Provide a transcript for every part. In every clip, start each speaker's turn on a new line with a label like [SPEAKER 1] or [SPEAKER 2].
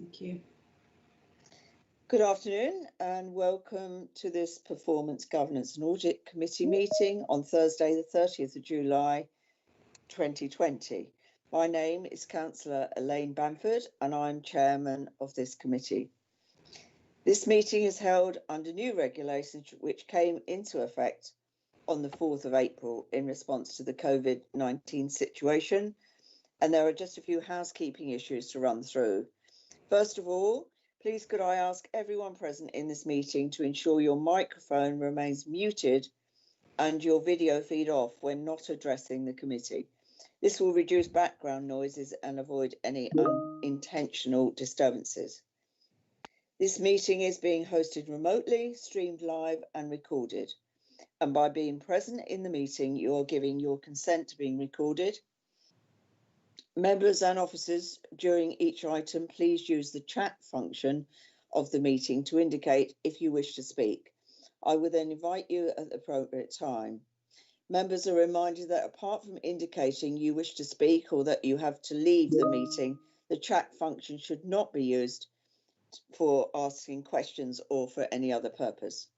[SPEAKER 1] Thank you.
[SPEAKER 2] Good afternoon and welcome to this Performance Governance and Audit Committee meeting on Thursday the 30th of July 2020. My name is Councillor Elaine Bamford and I'm Chairman of this committee. This meeting is held under new regulations which came into effect on the 4th of April in response to the COVID-19 situation, and there are just a few housekeeping issues to run through. First of all, please could I ask everyone present in this meeting to ensure your microphone remains muted and your video feed off when not addressing the committee. This will reduce background noises and avoid any unintentional disturbances. This meeting is being hosted remotely, streamed live and recorded. And by being present in the meeting, you are giving your consent to being recorded. Members and officers, during each item, please use the chat function of the meeting to indicate if you wish to speak. I will then invite you at the appropriate time. Members are reminded that apart from indicating you wish to speak or that you have to leave the meeting, the chat function should not be used for asking questions or for any other purpose.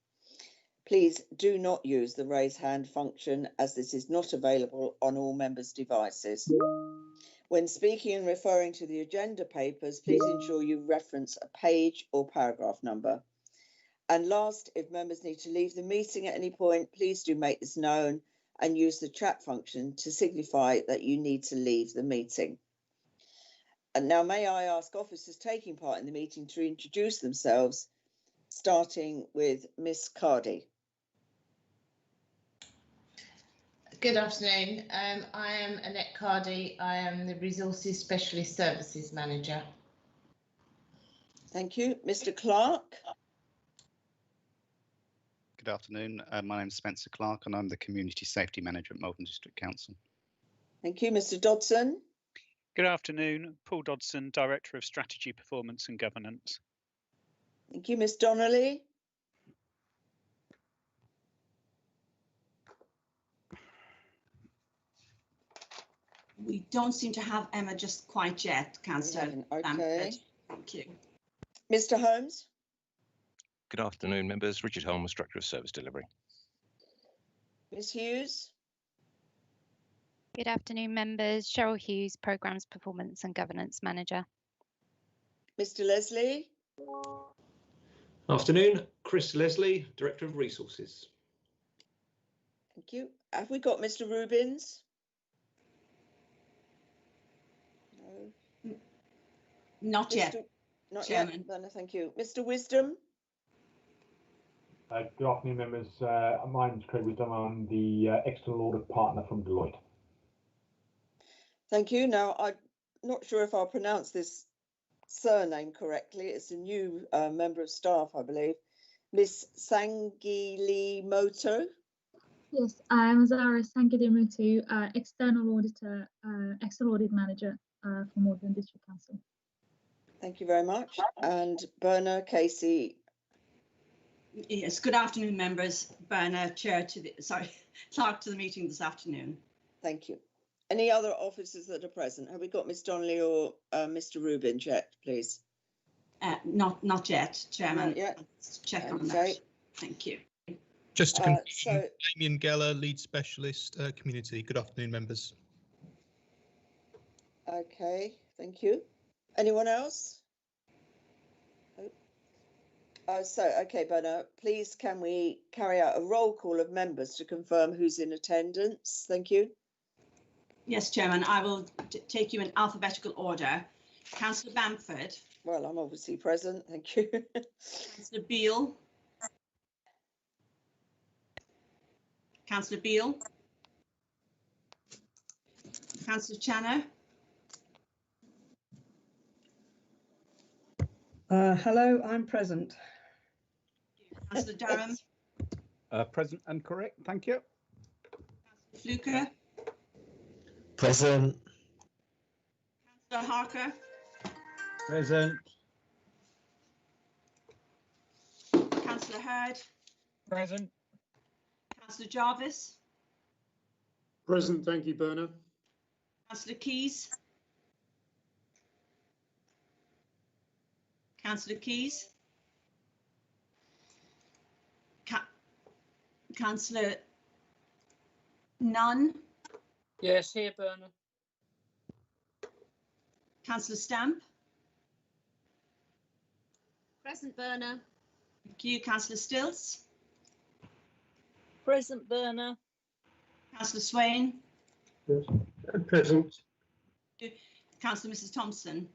[SPEAKER 2] Please do not use the raise hand function as this is not available on all members' devices. When speaking and referring to the agenda papers, please ensure you reference a page or paragraph number. And last, if members need to leave the meeting at any point, please do make this known and use the chat function to signify that you need to leave the meeting. And now may I ask officers taking part in the meeting to introduce themselves, starting with Miss Cardy.
[SPEAKER 3] Good afternoon. I am Annette Cardy. I am the Resources Specialist Services Manager.
[SPEAKER 2] Thank you. Mr. Clark.
[SPEAKER 4] Good afternoon. My name is Spencer Clark and I'm the Community Safety Manager at Malvern District Council.
[SPEAKER 2] Thank you. Mr. Dodson.
[SPEAKER 5] Good afternoon. Paul Dodson, Director of Strategy, Performance and Governance.
[SPEAKER 2] Thank you. Ms. Donnelly.
[SPEAKER 1] We don't seem to have Emma just quite yet, Councillor.
[SPEAKER 2] Okay.
[SPEAKER 1] Thank you.
[SPEAKER 2] Mr. Holmes.
[SPEAKER 6] Good afternoon, members. Richard Holmes, Director of Service Delivery.
[SPEAKER 2] Ms. Hughes.
[SPEAKER 7] Good afternoon, members. Cheryl Hughes, Programmes Performance and Governance Manager.
[SPEAKER 2] Mr. Leslie.
[SPEAKER 8] Afternoon, Chris Leslie, Director of Resources.
[SPEAKER 2] Thank you. Have we got Mr. Rubins? No.
[SPEAKER 1] Not yet.
[SPEAKER 2] Not
[SPEAKER 1] Chairman.
[SPEAKER 2] yet. No, thank you. Mr. Wisdom.
[SPEAKER 9] Good afternoon, members. My name is Craig Wisdom. I'm the external audit partner from Deloitte.
[SPEAKER 2] Thank you. Now, I'm not sure if I'll pronounce this surname correctly. It's a new member of staff, I believe. Miss Sangilimoto.
[SPEAKER 10] Yes, I am Zara Sangilimoto, external auditor, external audit manager for Malvern District Council.
[SPEAKER 2] Thank you very much. And Berna Casey.
[SPEAKER 1] Yes, good afternoon, members. Berna, Clerk to the meeting this afternoon.
[SPEAKER 2] Thank you. Any other officers that are present? Have we got Miss Donnelly or Mr. Rubin yet, please?
[SPEAKER 1] Not yet, Chairman.
[SPEAKER 2] Not yet.
[SPEAKER 1] Let's check on that. Thank you.
[SPEAKER 11] Just to confirm, Damien Geller, Lead Specialist Community. Good afternoon, members.
[SPEAKER 2] Okay, thank you. Anyone else? Okay, Berna, please can we carry out a roll call of members to confirm who's in attendance? Thank you.
[SPEAKER 1] Yes, Chairman, I will take you in alphabetical order. Councillor Bamford.
[SPEAKER 2] Well, I'm obviously present, thank you.
[SPEAKER 1] Councillor Beale. Councillor Beale. Councillor Channer.
[SPEAKER 12] Hello, I'm present.
[SPEAKER 1] Councillor Durham.
[SPEAKER 13] Present and correct, thank you.
[SPEAKER 1] Councillor Fluker.
[SPEAKER 14] Present.
[SPEAKER 1] Councillor Harker.
[SPEAKER 13] Present.
[SPEAKER 1] Councillor Hurd.
[SPEAKER 5] Present.
[SPEAKER 1] Councillor Jarvis.
[SPEAKER 15] Present, thank you, Berna.
[SPEAKER 1] Councillor Keys. Councillor Keys? Councillor Nunn?
[SPEAKER 14] Yes, here, Bernard.
[SPEAKER 1] Councillor Stamp?
[SPEAKER 16] Present, Berner.
[SPEAKER 1] Thank you. Councillor Stilts?
[SPEAKER 16] Present, Berner.
[SPEAKER 1] Councillor Swain?
[SPEAKER 15] Present.
[SPEAKER 1] Councillor Mrs Thompson?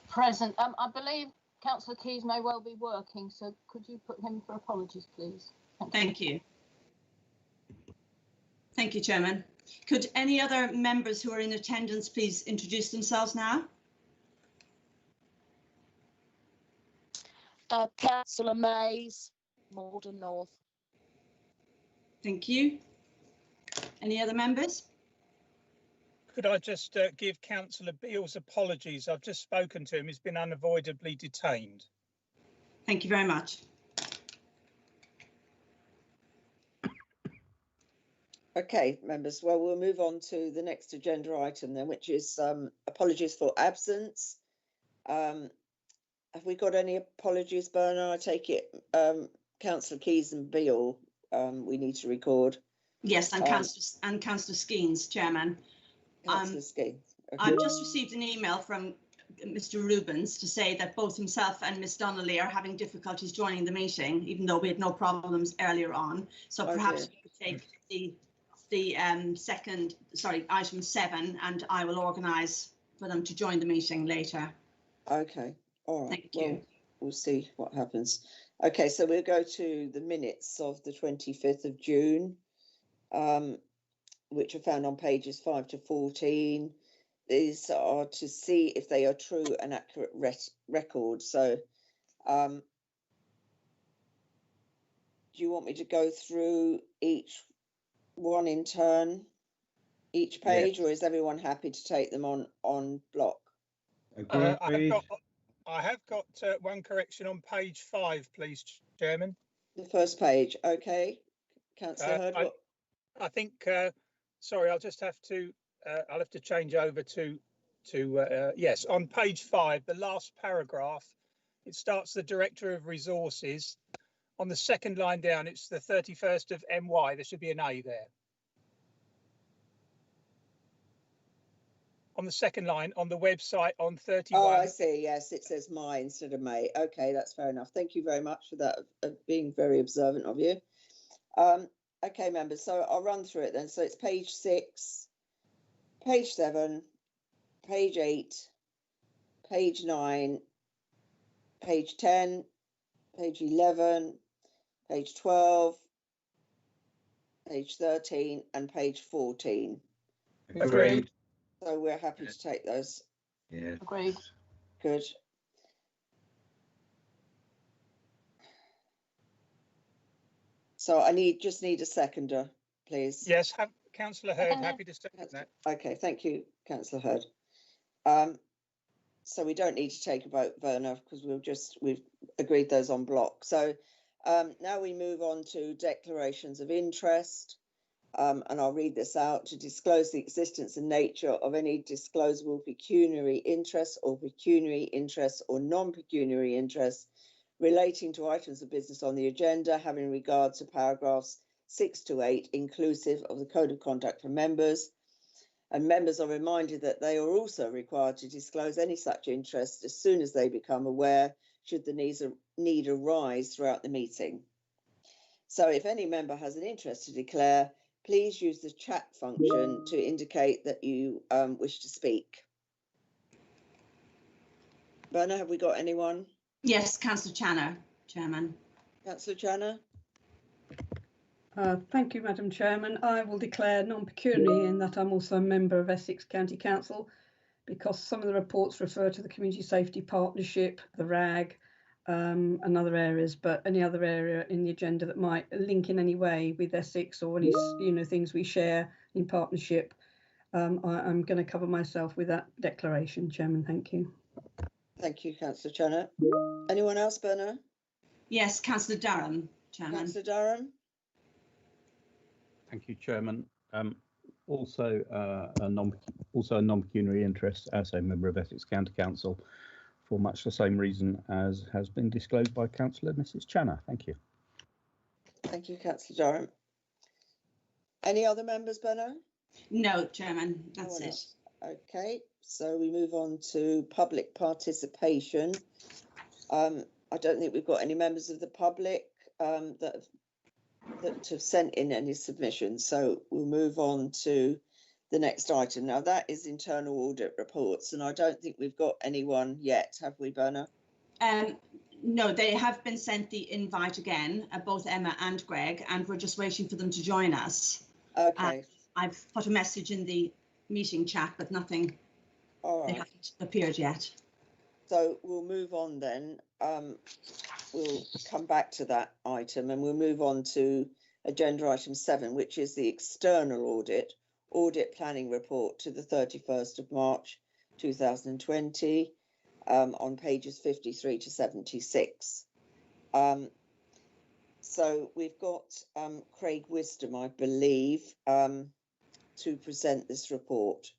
[SPEAKER 16] Present. I believe Councillor Keys may well be working, so could you put him for apologies, please?
[SPEAKER 1] Thank you. Thank you, Chairman. Could any other members who are in attendance please introduce themselves now?
[SPEAKER 16] Councillor Mays, Malden North.
[SPEAKER 1] Thank you. Any other members?
[SPEAKER 17] Could I just give Councillor Beale's apologies? I've just spoken to him. He's been unavoidably detained.
[SPEAKER 1] Thank you very much.
[SPEAKER 2] Okay, members, well, we'll move on to the next agenda item then, which is apologies for absence. Have we got any apologies, Bernard? I take it Councillor Keys and Beale we need to record.
[SPEAKER 1] Yes, and Councillor Skeens, Chairman.
[SPEAKER 2] Councillor Skeens. Okay.
[SPEAKER 1] I've just received an email from Mr Rubens to say that both himself and Miss Donnelly are having difficulties joining the meeting, even though we had no problems earlier on. So perhaps we could take the item 7, and I will organise for them to join the meeting later.
[SPEAKER 2] Okay, all right.
[SPEAKER 1] Thank you.
[SPEAKER 2] Well, we'll see what happens. Okay, so we'll go to the minutes of the 25th of June, which are found on pages 5 to 14. These are to see if they are true and accurate records. So do you want me to go through each one in turn, each page, or is everyone happy to take them on block?
[SPEAKER 17] I have got one correction on page 5, please, Chairman.
[SPEAKER 2] The first page, okay. Councillor Hurd,
[SPEAKER 17] I think, sorry, I'll just have to, I'll have to change over to yes, on page 5, the last paragraph, it starts the Director of Resources. On the second line down, it's the 31st of MY. There should be an A there. On the second line, on the website on 31.
[SPEAKER 2] Oh, I see. Yes, it says my instead of May. Okay, that's fair enough. Thank you very much for that, being very observant of you. Okay, members, so I'll run through it then. So it's page 6, page 7, page 8, page 9, page 10, page 11, page 12, page 13, and page 14.
[SPEAKER 13] Agreed.
[SPEAKER 2] So we're happy to take those.
[SPEAKER 13] Yeah.
[SPEAKER 16] Agreed.
[SPEAKER 2] Good. So I just need a seconder, please.
[SPEAKER 17] Yes, Councillor Hurd, happy to second that.
[SPEAKER 2] Okay, thank you, Councillor Hurd. So we don't need to take a vote, Werner, because we've agreed those on block. So now we move on to declarations of interest. And I'll read this out: to disclose the existence and nature of any disclosable pecuniary interest or non-pecuniary interest relating to items of business on the agenda, having regard to paragraphs 6 to 8, inclusive of the Code of Conduct for members. And members are reminded that they are also required to disclose any such interest as soon as they become aware, should the need arise throughout the meeting. So if any member has an interest to declare, please use the chat function to indicate that you wish to speak. Berna, have we got anyone?
[SPEAKER 1] Yes, Councillor Channer, Chairman.
[SPEAKER 2] Councillor Channer.
[SPEAKER 12] Thank you, Madam Chairman. I will declare non-pecuniary in that I'm also a member of Essex County Council, because some of the reports refer to the Community Safety Partnership, the RAG, and other areas, but any other area in the agenda that might link in any way with Essex or any things we share in partnership, I'm going to cover myself with that declaration, Chairman. Thank you.
[SPEAKER 2] Thank you, Councillor Channer. Anyone else, Berna?
[SPEAKER 1] Yes, Councillor Durham, Chairman.
[SPEAKER 2] Councillor Durham.
[SPEAKER 13] Thank you, Chairman. Also a non-pecuniary interest as a member of Essex County Council for much the same reason as has been disclosed by Councillor Mrs. Channer. Thank you.
[SPEAKER 2] Thank you, Councillor Durham. Any other members, Benno?
[SPEAKER 1] No, Chairman, that's it.
[SPEAKER 2] Okay, so we move on to public participation. I don't think we've got any members of the public that have sent in any submissions, so we'll move on to the next item. Now that is internal audit reports, and I don't think we've got anyone yet, have we, Berna?
[SPEAKER 1] No, they have been sent the invite again, both Emma and Greg, and we're just waiting for them to join us.
[SPEAKER 2] Okay.
[SPEAKER 1] I've put a message in the meeting chat, but nothing.
[SPEAKER 2] All right.
[SPEAKER 1] They haven't appeared yet.
[SPEAKER 2] So we'll move on then. We'll come back to that item, and we'll move on to agenda item 7, which is the external audit planning report to the 31st of March 2020, on pages 53 to 76. So we've got Craig Wisdom, I believe, to present this report.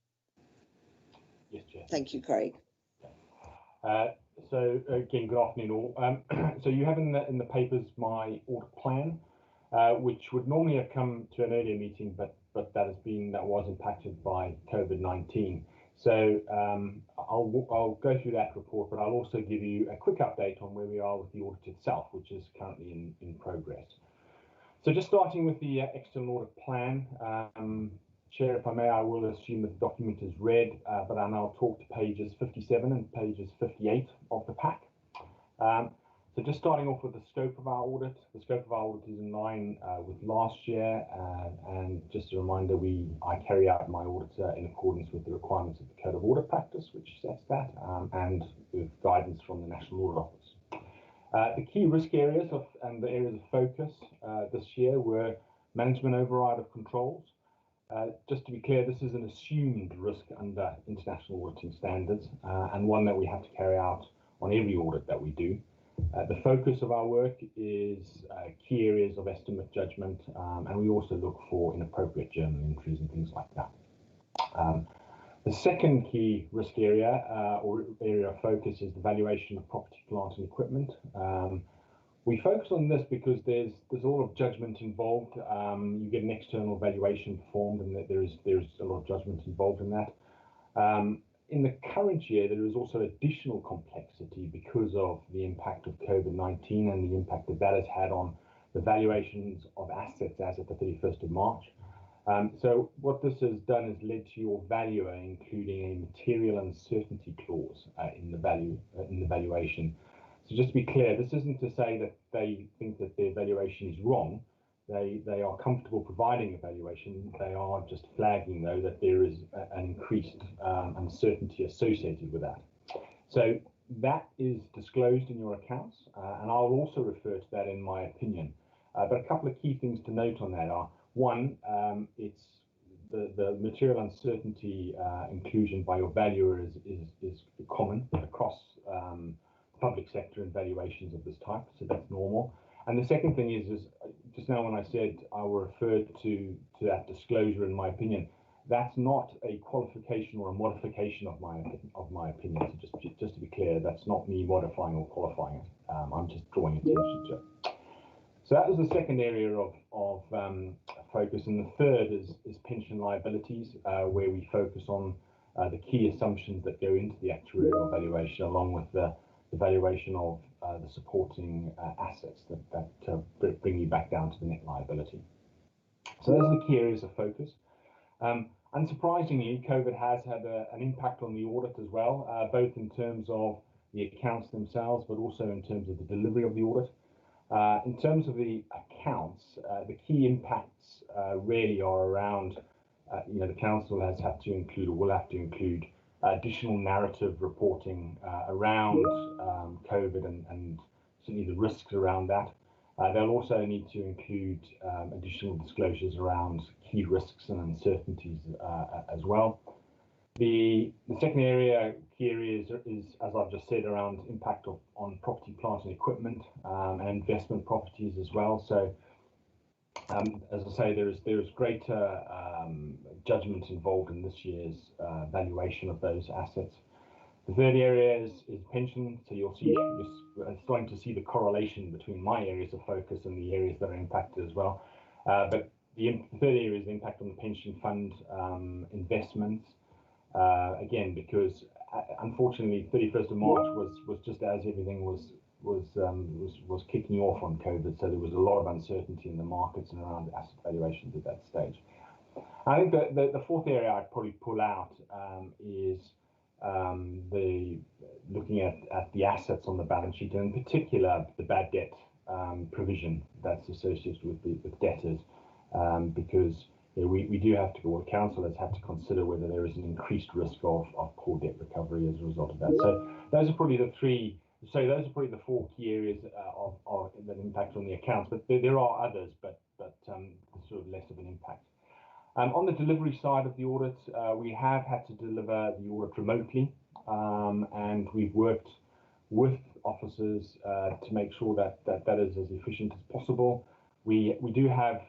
[SPEAKER 9] Yes, Chair.
[SPEAKER 2] Thank you, Craig.
[SPEAKER 9] So again, good afternoon all. So you have in the papers my audit plan, which would normally have come to an earlier meeting, but that was impacted by COVID-19. So I'll go through that report, but I'll also give you a quick update on where we are with the audit itself, which is currently in progress. So just starting with the external audit plan, Chair, if I may, I will assume that the document is read, but I'll now talk to pages 57 and pages 58 of the pack. So just starting off with the scope of our audit. The scope of our audit is in line with last year, and just a reminder, I carry out my audit in accordance with the requirements of the Code of Audit Practice, which sets that, and with guidance from the National Audit Office. The key risk areas and the areas of focus this year were management override of controls. Just to be clear, this is an assumed risk under international auditing standards, and one that we have to carry out on every audit that we do. The focus of our work is key areas of estimate judgment, and we also look for inappropriate journal entries and things like that. The second key risk area or area of focus is the valuation of property, plant and equipment. We focus on this because there's a lot of judgment involved. You get an external valuation performed, and there's a lot of judgment involved in that. In the current year, there is also additional complexity because of the impact of COVID-19 and the impact that has had on the valuations of assets as at the 31st of March. So what this has done is led to your valuer including a material uncertainty clause in the valuation. So just to be clear, this isn't to say that they think that their valuation is wrong. They are comfortable providing a valuation. They are just flagging, though, that there is an increased uncertainty associated with that. So that is disclosed in your accounts, and I'll also refer to that in my opinion. But a couple of key things to note on that are, one, it's the material uncertainty inclusion by your valuer is common across public sector and valuations of this type, so that's normal. And the second thing is just now when I said I referred to that disclosure in my opinion, that's not a qualification or a modification of my opinion. So just to be clear, that's not me modifying or qualifying it. I'm just drawing attention to it. So that was the second area of focus, and the third is pension liabilities, where we focus on the key assumptions that go into the actuarial valuation, along with the valuation of the supporting assets that bring you back down to the net liability. So those are the key areas of focus. Unsurprisingly, COVID has had an impact on the audit as well, both in terms of the accounts themselves, but also in terms of the delivery of the audit. In terms of the accounts, the key impacts really are around, the council has had to include or will have to include additional narrative reporting around COVID and certainly the risks around that. They'll also need to include additional disclosures around key risks and uncertainties as well. The second key area is, as I've just said, around impact on property, plant and equipment and investment properties as well. So as I say, there is greater judgment involved in this year's valuation of those assets. The third area is pension. So you're starting to see the correlation between my areas of focus and the areas that are impacted as well. But the third area is the impact on the pension fund investments. Again, because unfortunately, 31st of March was just as everything was kicking off on COVID. So there was a lot of uncertainty in the markets and around the asset valuations at that stage. I think the fourth area I'd probably pull out is the looking at the assets on the balance sheet, and in particular the bad debt provision that's associated with debtors, because we do have to, or council has had to consider whether there is an increased risk of poor debt recovery as a result of that. So those are probably the three. So those are probably the four key areas of that impact on the accounts. But there are others, but sort of less of an impact. On the delivery side of the audit, we have had to deliver the audit remotely, and we've worked with officers to make sure that is as efficient as possible. We do have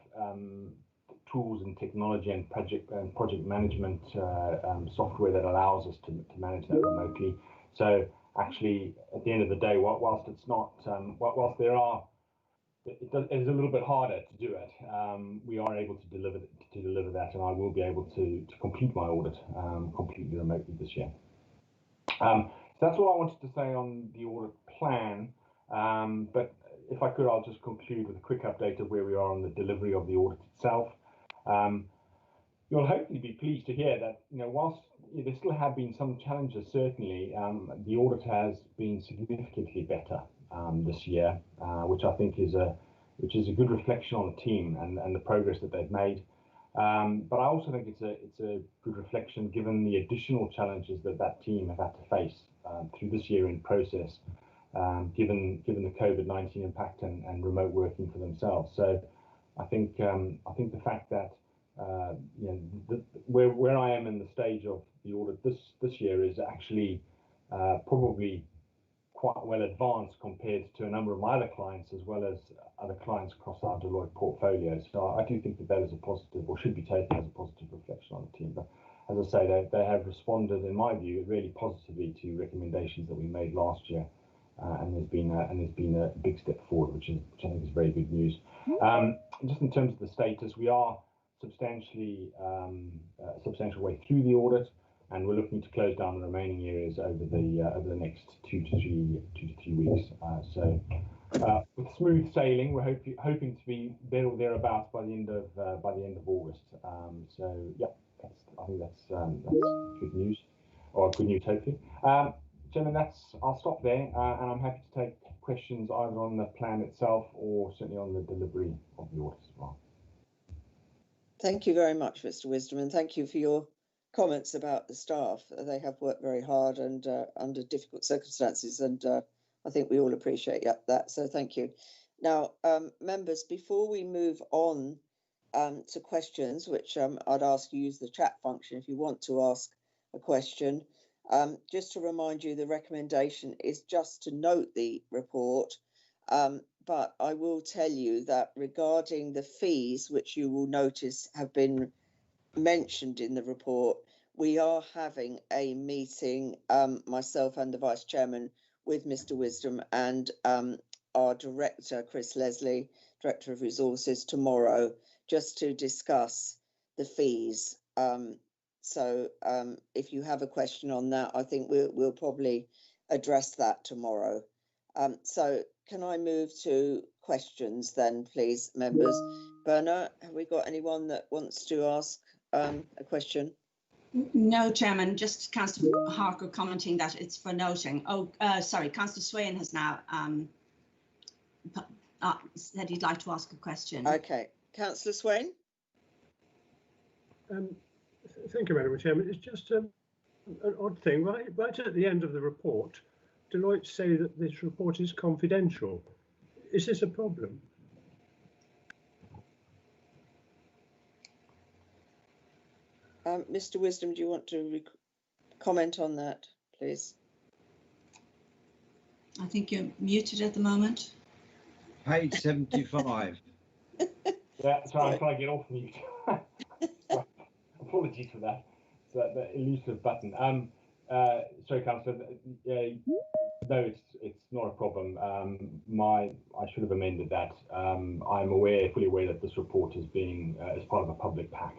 [SPEAKER 9] tools and technology and project management software that allows us to manage that remotely. So actually, at the end of the day, whilst it's not, whilst there are, it's a little bit harder to do it. We are able to deliver that, and I will be able to complete my audit completely remotely this year. So that's all I wanted to say on the audit plan. But if I could, I'll just conclude with a quick update of where we are on the delivery of the audit itself. You'll hopefully be pleased to hear that, whilst there still have been some challenges, certainly the audit has been significantly better this year, which I think is a good reflection on the team and the progress that they've made. But I also think it's a good reflection given the additional challenges that team have had to face through this year in process, given the COVID-19 impact and remote working for themselves. So I think the fact that where I am in the stage of the audit this year is actually probably quite well advanced compared to a number of my other clients, as well as other clients across our Deloitte portfolio. So I do think that is a positive, or should be taken as a positive reflection on the team. But as I say, they have responded, in my view, really positively to recommendations that we made last year, and there's been a big step forward, which I think is very good news. Just in terms of the status, we are substantial way through the audit, and we're looking to close down the remaining areas over the next 2 to 3 weeks. So with smooth sailing, we're hoping to be there or thereabouts by the end of August. So yeah, I think that's good news, or good news hopefully. Gentlemen, I'll stop there, and I'm happy to take questions either on the plan itself or certainly on the delivery of the audit as well.
[SPEAKER 2] Thank you very much, Mr. Wisdom, and thank you for your comments about the staff. They have worked very hard and under difficult circumstances, and I think we all appreciate that. So thank you. Now, members, before we move on to questions, which I'd ask you use the chat function if you want to ask a question. Just to remind you, the recommendation is just to note the report. But I will tell you that regarding the fees, which you will notice have been mentioned in the report, we are having a meeting, myself and the Vice Chairman, with Mr. Wisdom and our Director, Chris Leslie, Director of Resources, tomorrow, just to discuss the fees. So if you have a question on that, I think we'll probably address that tomorrow. So can I move to questions then, please, members? Berna, have we got anyone that wants to ask a question?
[SPEAKER 1] No, Chairman, just Councillor Harker commenting that it's for noting. Oh, sorry, Councillor Swain has now said he'd like to ask a question.
[SPEAKER 2] Okay, Councillor Swain.
[SPEAKER 15] Thank you, Madam Chairman. It's just an odd thing. Right at the end of the report, Deloitte say that this report is confidential. Is this a problem?
[SPEAKER 2] Mr. Wisdom, do you want to comment on that, please?
[SPEAKER 1] I think you're muted at the moment.
[SPEAKER 18] Page 75.
[SPEAKER 9] Yeah, sorry, I'm trying to get off mute. Apologies for that. It's that elusive button. sorry, Councillor. No, it's not a problem. I should have amended that. I'm fully aware that this report is being as part of a public pack,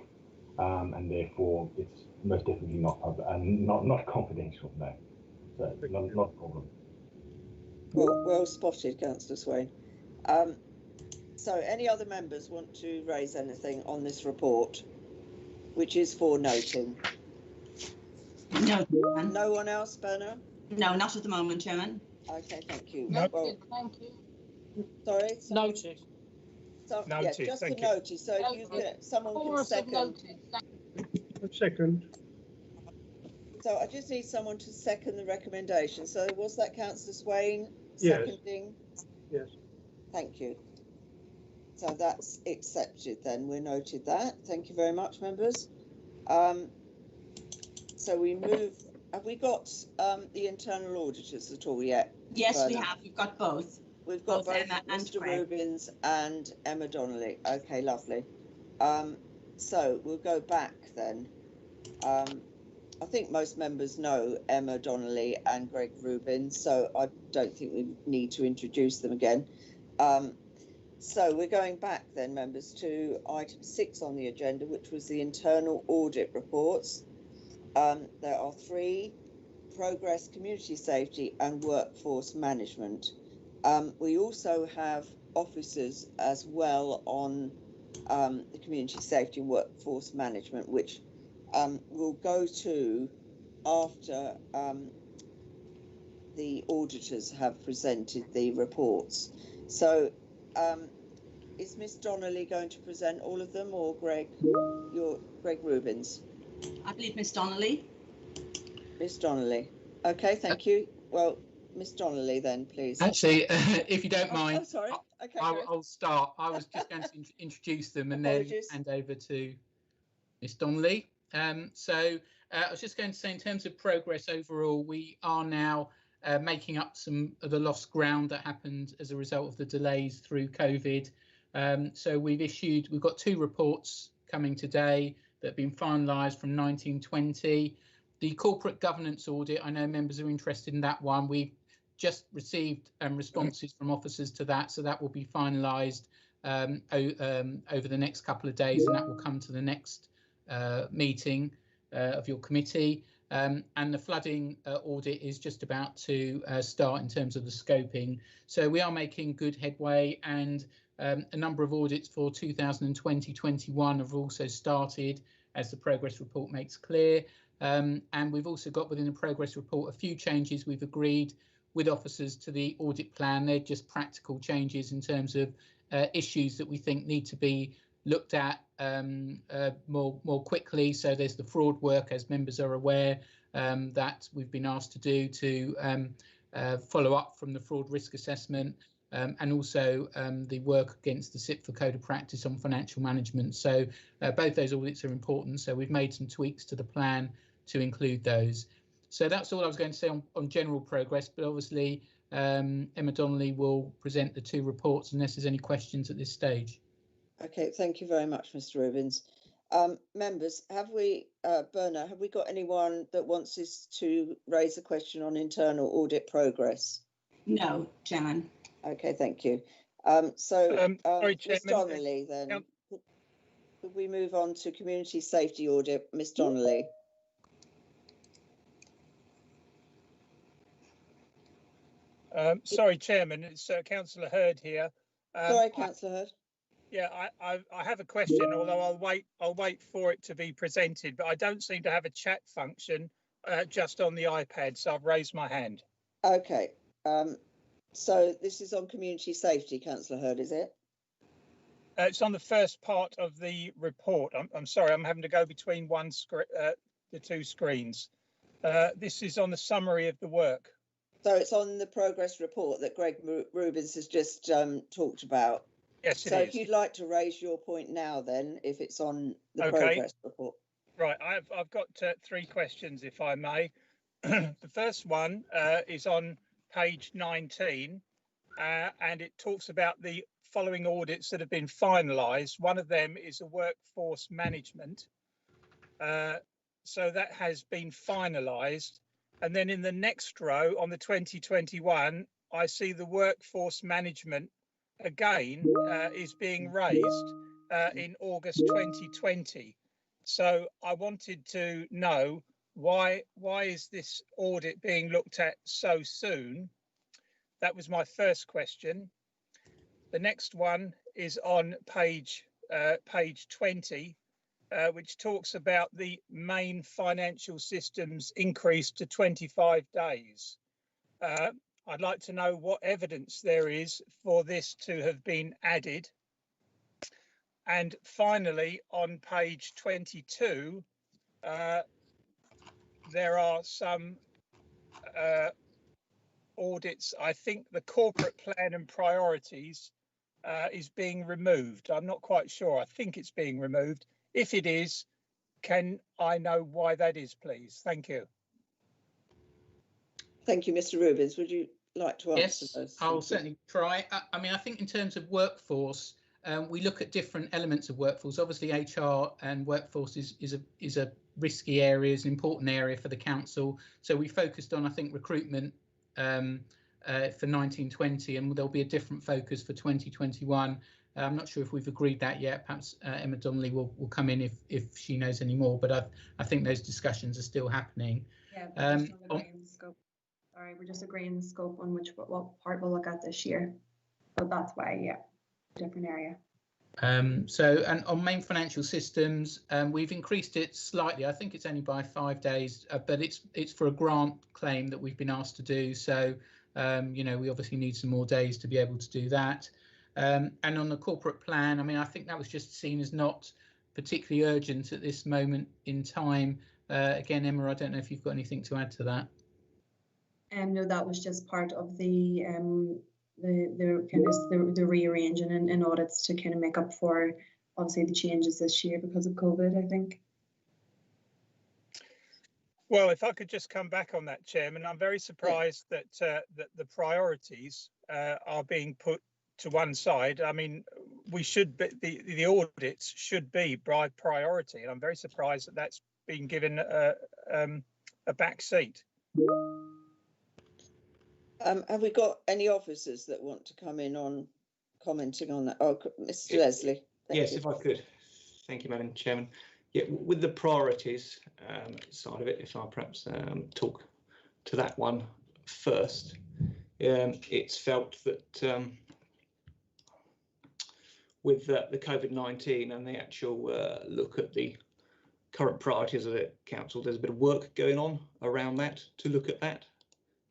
[SPEAKER 9] and therefore it's most definitely not not confidential. No, so not a problem.
[SPEAKER 2] Well spotted, Councillor Swain. So any other members want to raise anything on this report, which is for noting?
[SPEAKER 1] No.
[SPEAKER 2] No one else, Berna?
[SPEAKER 1] No, not at the moment, Chairman.
[SPEAKER 2] Okay, thank you.
[SPEAKER 16] Noted,
[SPEAKER 2] Well,
[SPEAKER 16] thank you.
[SPEAKER 2] sorry?
[SPEAKER 14] Noted.
[SPEAKER 2] So,
[SPEAKER 17] Noted,
[SPEAKER 2] yeah, just
[SPEAKER 17] thank
[SPEAKER 2] to
[SPEAKER 17] you.
[SPEAKER 2] notice. So if you can, someone can second.
[SPEAKER 16] Noted.
[SPEAKER 15] Second.
[SPEAKER 2] So I just need someone to second the recommendation. So was that Councillor Swain
[SPEAKER 15] Yes.
[SPEAKER 2] seconding?
[SPEAKER 15] Yes.
[SPEAKER 2] Thank you. So that's accepted then. We noted that. Thank you very much, members. So we move. Have we got the internal auditors at all yet?
[SPEAKER 1] Yes,
[SPEAKER 2] Berna?
[SPEAKER 1] we have. We've got both.
[SPEAKER 2] We've got both
[SPEAKER 1] Emma and
[SPEAKER 2] Mr.
[SPEAKER 1] Greg.
[SPEAKER 2] Rubins and Emma Donnelly. Okay, lovely. So we'll go back then. I think most members know Emma Donnelly and Greg Rubins, so I don't think we need to introduce them again. So we're going back then, members, to item 6 on the agenda, which was the internal audit reports. There are 3: progress, community safety and workforce management. We also have officers as well on the community safety and workforce management, which we'll go to after the auditors have presented the reports. So is Miss Donnelly going to present all of them, or Greg Rubins?
[SPEAKER 1] I believe Miss Donnelly.
[SPEAKER 2] Miss Donnelly. Okay, thank you. Well, Miss Donnelly then, please.
[SPEAKER 19] Actually, if you don't mind,
[SPEAKER 2] oh, sorry. Okay,
[SPEAKER 19] I'll start. I was just going to introduce them and then hand over to Miss Donnelly. So I was just going to say, in terms of progress overall, we are now making up some of the lost ground that happened as a result of the delays through COVID. So we've got 2 reports coming today that have been finalised from 1920. The corporate governance audit, I know members are interested in that one. We've just received responses from officers to that, so that will be finalised over the next couple of days, and that will come to the next meeting of your committee. And the flooding audit is just about to start in terms of the scoping. So we are making good headway, and a number of audits for 2020-21 have also started, as the progress report makes clear. And we've also got within the progress report a few changes we've agreed with officers to the audit plan. They're just practical changes in terms of issues that we think need to be looked at more quickly. So there's the fraud work, as members are aware, that we've been asked to do to follow up from the fraud risk assessment, and also the work against the CIPFA Code of Practice on financial management. So both those audits are important. So we've made some tweaks to the plan to include those. So that's all I was going to say on general progress, but obviously Emma Donnelly will present the 2 reports unless there's any questions at this stage.
[SPEAKER 2] Okay, thank you very much, Mr. Rubins. Members, have we, Berna, have we got anyone that wants us to raise a question on internal audit progress?
[SPEAKER 1] No, Chairman.
[SPEAKER 2] Okay, thank you.
[SPEAKER 17] Sorry,
[SPEAKER 2] Ms. Donnelly, then, could we move on to community safety audit? Ms. Donnelly.
[SPEAKER 17] Sorry, Chairman, it's Councillor Hurd here.
[SPEAKER 2] Sorry, Councillor Hurd.
[SPEAKER 17] Yeah, I have a question, although I'll wait for it to be presented, but I don't seem to have a chat function just on the iPad, so I've raised my hand.
[SPEAKER 2] Okay, so this is on community safety, Councillor Hurd, is it?
[SPEAKER 17] It's on the first part of the report. I'm sorry, I'm having to go between the 2 screens. This is on the summary of the work.
[SPEAKER 2] So it's on the progress report that Greg Rubins has just talked about.
[SPEAKER 17] Yes, it is.
[SPEAKER 2] So if you'd like to raise your point now, then, if it's on the progress report.
[SPEAKER 17] Right, I've got 3 questions, if I may. The first one is on page 19, and it talks about the following audits that have been finalised. One of them is a workforce management. So that has been finalised. And then in the next row on the 2021, I see the workforce management again is being raised in August 2020. So I wanted to know why is this audit being looked at so soon? That was my first question. The next one is on page 20, which talks about the main financial systems increase to 25 days. I'd like to know what evidence there is for this to have been added. And finally, on page 22, there are some audits. I think the corporate plan and priorities is being removed. I'm not quite sure. I think it's being removed. If it is, can I know why that is, please? Thank you.
[SPEAKER 2] Thank you, Mr. Rubens. Would you like to answer
[SPEAKER 19] Yes,
[SPEAKER 2] those?
[SPEAKER 19] I'll certainly try. I mean, I think in terms of workforce, we look at different elements of workforce. Obviously, HR and workforce is a risky area, is an important area for the council. So we focused on, I think, recruitment for 1920, and there'll be a different focus for 2021. I'm not sure if we've agreed that yet. Perhaps Emma Donnelly will come in if she knows any more, but I think those discussions are still happening.
[SPEAKER 20] Yeah, we're just agreeing the scope. Sorry, we're just agreeing the scope on what part we'll look at this year. But that's why, yeah, different area.
[SPEAKER 19] So, and on main financial systems, we've increased it slightly. I think it's only by 5 days, but it's for a grant claim that we've been asked to do. So, you know, we obviously need some more days to be able to do that. And on the corporate plan, I mean, I think that was just seen as not particularly urgent at this moment in time. Again, Emma, I don't know if you've got anything to add to that.
[SPEAKER 20] No, that was just part of the rearranging and audits to kind of make up for obviously the changes this year because of COVID, I think.
[SPEAKER 17] Well, if I could just come back on that, Chairman, I'm very surprised that that the priorities are being put to one side. I mean, we should be, the audits should be by priority, and I'm very surprised that that's been given a back seat.
[SPEAKER 2] Have we got any officers that want to come in on commenting on that? Oh, Mr. Leslie.
[SPEAKER 8] Yes, if I could. Thank you, Madam Chairman. Yeah, with the priorities side of it, if I perhaps talk to that one first, it's felt that with the COVID-19 and the actual look at the current priorities of the council, there's a bit of work going on around that to look at that.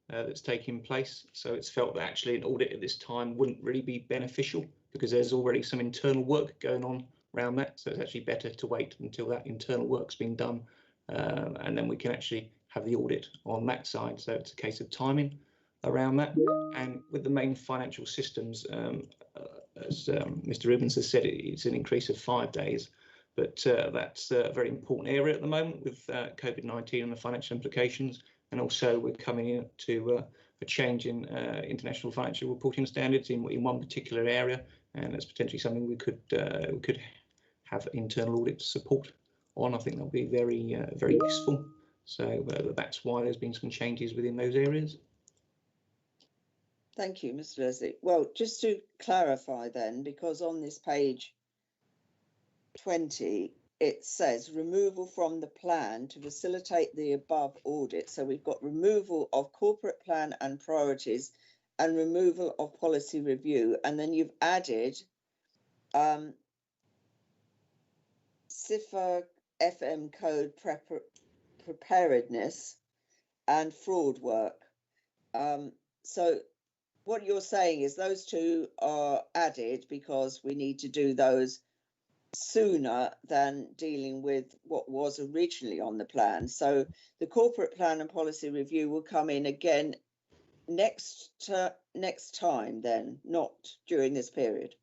[SPEAKER 8] That's taking place. So it's felt that actually an audit at this time wouldn't really be beneficial because there's already some internal work going on around that. So it's actually better to wait until that internal work's been done and then we can actually have the audit on that side. So it's a case of timing around that. And with the main financial systems, as Mr. Rubens has said, it's an increase of 5 days. But that's a very important area at the moment with COVID-19 and the financial implications. And also we're coming into a change in international financial reporting standards in one particular area, and that's potentially something we could have internal audit support on. I think that'll be very very useful. So that's why there's been some changes within those areas.
[SPEAKER 2] Thank you, Mr. Leslie. Well, just to clarify then, because on this page 20, it says removal from the plan to facilitate the above audit. So we've got removal of corporate plan and priorities and removal of policy review. And then you've added CIFA FM code preparedness and fraud work. So what you're saying is those two are added because we need to do those sooner than dealing with what was originally on the plan. So the corporate plan and policy review will come in again next time then, not during this period.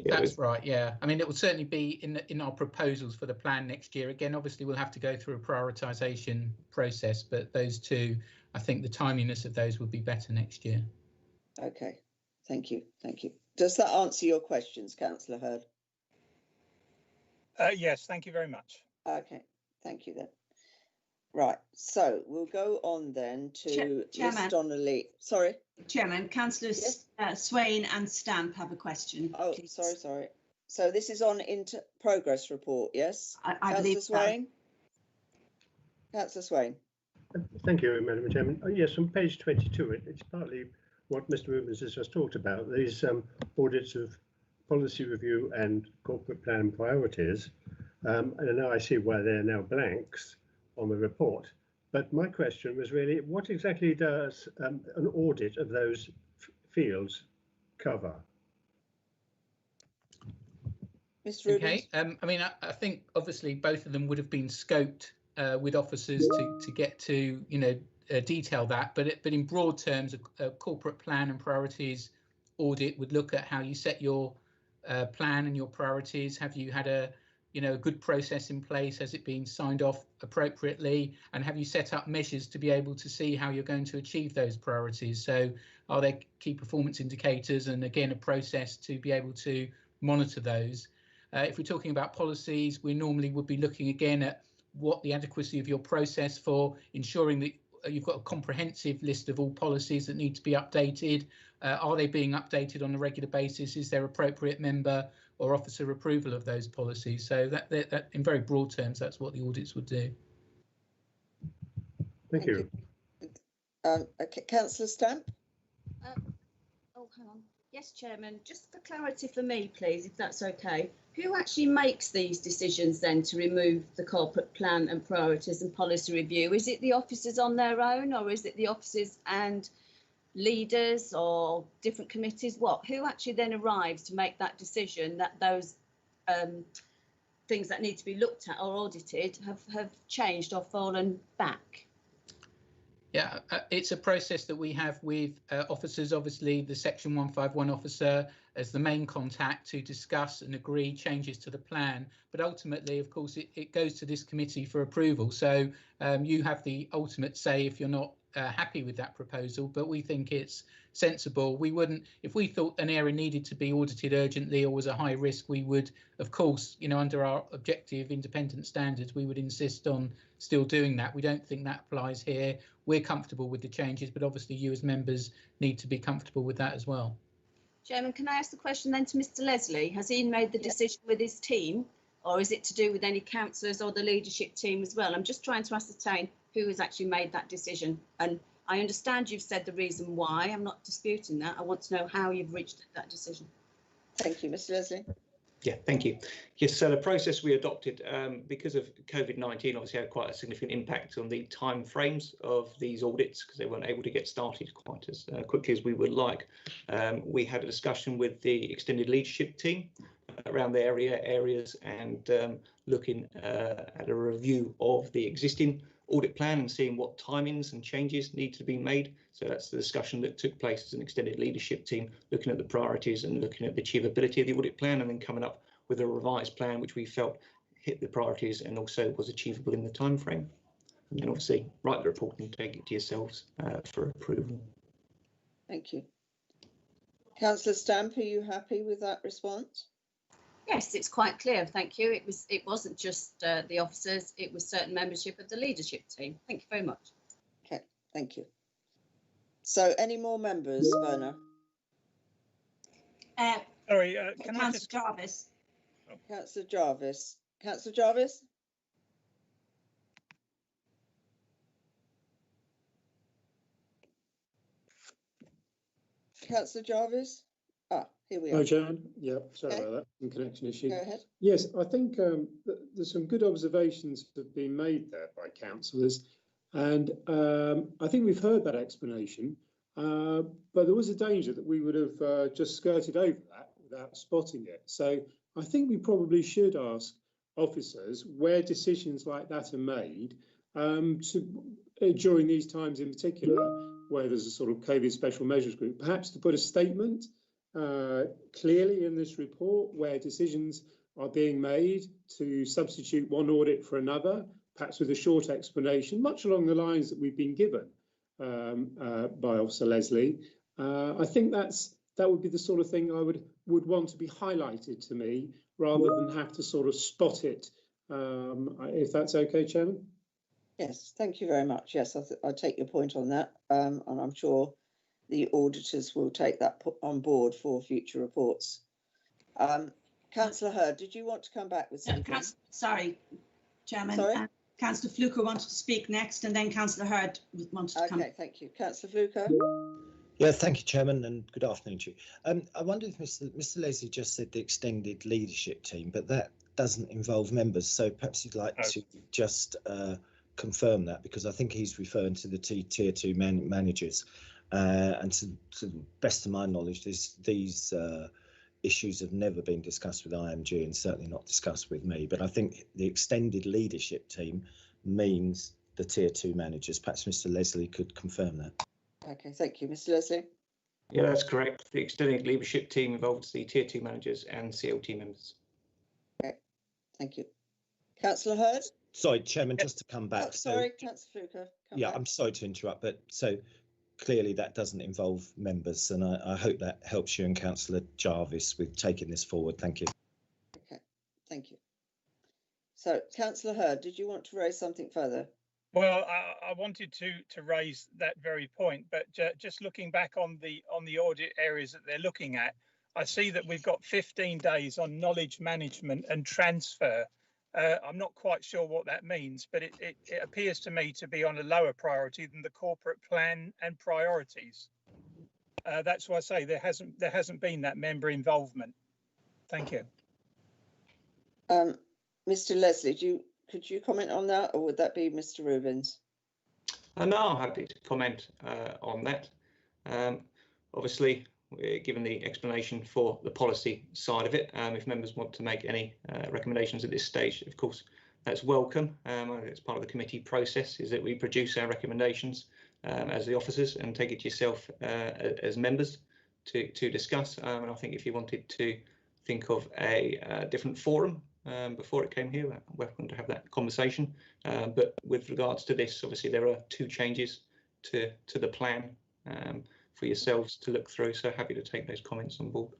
[SPEAKER 19] That's right, yeah. I mean, it will certainly be in our proposals for the plan next year. Again, obviously we'll have to go through a prioritisation process, but those two, I think the timeliness of those would be better next year.
[SPEAKER 2] Okay, thank you, thank you. Does that answer your questions, Councillor Hurd?
[SPEAKER 17] Yes, thank you very much.
[SPEAKER 2] Okay, thank you then. Right, so we'll go on then to Ms Donnelly. Sorry.
[SPEAKER 1] Chairman, Councillors Swain and Stamp have a question.
[SPEAKER 2] Oh,
[SPEAKER 1] please.
[SPEAKER 2] sorry. So this is on progress report, yes?
[SPEAKER 1] I believe so.
[SPEAKER 2] Swain? Councillor Swain.
[SPEAKER 15] Thank you, Madam Chairman. Yes, on page 22, it's partly what Mr. Rubens has just talked about. These audits of policy review and corporate plan priorities. And now I see why they're now blanks on the report. But my question was really, what exactly does an audit of those fields cover?
[SPEAKER 2] Mr. Rubens?
[SPEAKER 19] Okay, I mean, I think obviously both of them would have been scoped with officers to get to, you know, detail that. But in broad terms, a corporate plan and priorities audit would look at how you set your plan and your priorities. Have you had a good process in place? Has it been signed off appropriately? And have you set up measures to be able to see how you're going to achieve those priorities? So are there key performance indicators, and again, a process to be able to monitor those? If we're talking about policies, we normally would be looking again at what the adequacy of your process for ensuring that you've got a comprehensive list of all policies that need to be updated. Are they being updated on a regular basis? Is there appropriate member or officer approval of those policies? So that in very broad terms, that's what the audits would do.
[SPEAKER 15] Thank you.
[SPEAKER 2] Okay, Councillor Stamp.
[SPEAKER 1] Oh, hang on. Yes, Chairman, just for clarity for me, please, if that's okay. Who actually makes these decisions then to remove the corporate plan and priorities and policy review? Is it the officers on their own, or is it the officers and leaders or different committees? Who actually then arrives to make that decision that those things that need to be looked at or audited have changed or fallen back?
[SPEAKER 19] Yeah, it's a process that we have with officers, obviously the Section 151 officer as the main contact to discuss and agree changes to the plan. But ultimately, of course, it goes to this committee for approval. So you have the ultimate say if you're not happy with that proposal, but we think it's sensible. We wouldn't, if we thought an area needed to be audited urgently or was a high risk, we would, of course, under our objective independent standards, we would insist on still doing that. We don't think that applies here. We're comfortable with the changes, but obviously you as members need to be comfortable with that as well.
[SPEAKER 1] Chairman, can I ask the question then to Mr. Leslie? Has he made the decision with his team, or is it to do with any councillors or the leadership team as well? I'm just trying to ascertain who has actually made that decision. And I understand you've said the reason why. I'm not disputing that. I want to know how you've reached that decision.
[SPEAKER 2] Thank you, Mr. Leslie.
[SPEAKER 8] Yeah, thank you. Yes, so the process we adopted because of COVID-19 obviously had quite a significant impact on the time frames of these audits because they weren't able to get started quite as quickly as we would like. We had a discussion with the extended leadership team around the areas and looking at a review of the existing audit plan and seeing what timings and changes need to be made. So that's the discussion that took place as an extended leadership team, looking at the priorities and looking at the achievability of the audit plan, and then coming up with a revised plan which we felt hit the priorities and also was achievable in the time frame. And then obviously write the report and take it to yourselves for approval.
[SPEAKER 2] Thank you. Councillor Stamp, are you happy with that response?
[SPEAKER 1] Yes, it's quite clear. Thank you. It wasn't just the officers, it was certain membership of the leadership team. Thank you very much.
[SPEAKER 2] Okay, thank you. So any more members, Werner?
[SPEAKER 17] Sorry, can I just...
[SPEAKER 1] Jarvis.
[SPEAKER 2] Councillor Jarvis. Councillor Jarvis? Councillor Jarvis? Ah, here we are.
[SPEAKER 21] Hi, Chairman. Yeah, sorry about that. Some connection issue.
[SPEAKER 2] Go ahead.
[SPEAKER 21] Yes, I think there's some good observations that have been made there by councillors, and I think we've heard that explanation, but there was a danger that we would have just skirted over that without spotting it. So I think we probably should ask officers where decisions like that are made during these times in particular, where there's a sort of COVID special measures group, perhaps to put a statement clearly in this report where decisions are being made to substitute one audit for another, perhaps with a short explanation, much along the lines that we've been given by Officer Leslie. I think that would be the sort of thing I would want to be highlighted to me rather than have to sort of spot it, if that's okay, Chairman.
[SPEAKER 2] Yes, thank you very much. Yes, I take your point on that, and I'm sure the auditors will take that on board for future reports. Councillor Hurd, did you want to come back with something?
[SPEAKER 1] Sorry, Chairman.
[SPEAKER 2] Sorry?
[SPEAKER 1] Councillor Fluker wanted to speak next, and then Councillor Hurd wanted to come.
[SPEAKER 2] Okay, thank you. Councillor Fluker.
[SPEAKER 3] Yeah, thank you, Chairman, and good afternoon to you. I wonder if Mr. Leslie just said the extended leadership team, but that doesn't involve members. So perhaps you'd like to just confirm that, because I think he's referring to the tier 2 managers. And to the best of my knowledge, these issues have never been discussed with IMG and certainly not discussed with me. But I think the extended leadership team means the tier 2 managers. Perhaps Mr. Leslie could confirm that.
[SPEAKER 2] Okay, thank you. Mr. Leslie?
[SPEAKER 8] Yeah, that's correct. The extended leadership team involves the tier 2 managers and CLT members.
[SPEAKER 2] Okay, thank you. Councillor Hurd?
[SPEAKER 3] Sorry, Chairman, just to come back.
[SPEAKER 2] Oh, sorry, Councillor Fluker.
[SPEAKER 3] Yeah, I'm sorry to interrupt, but so clearly that doesn't involve members, and I hope that helps you and Councillor Jarvis with taking this forward. Thank you.
[SPEAKER 2] Okay, thank you. So, Councillor Hurd, did you want to raise something further?
[SPEAKER 17] Well, I wanted to raise that very point, but just looking back on the audit areas that they're looking at, I see that we've got 15 days on knowledge management and transfer. I'm not quite sure what that means, but it appears to me to be on a lower priority than the corporate plan and priorities. That's why I say there hasn't been that member involvement. Thank you.
[SPEAKER 2] Mr. Leslie, could you comment on that, or would that be Mr. Rubins?
[SPEAKER 8] No, I'm happy to comment on that. Obviously, given the explanation for the policy side of it, if members want to make any recommendations at this stage, of course, that's welcome. It's part of the committee process is that we produce our recommendations as the officers and take it to yourself as members to discuss. And I think if you wanted to think of a different forum before it came here, we're welcome to have that conversation. But with regards to this, obviously there are 2 changes to the plan for yourselves to look through, so happy to take those comments on board.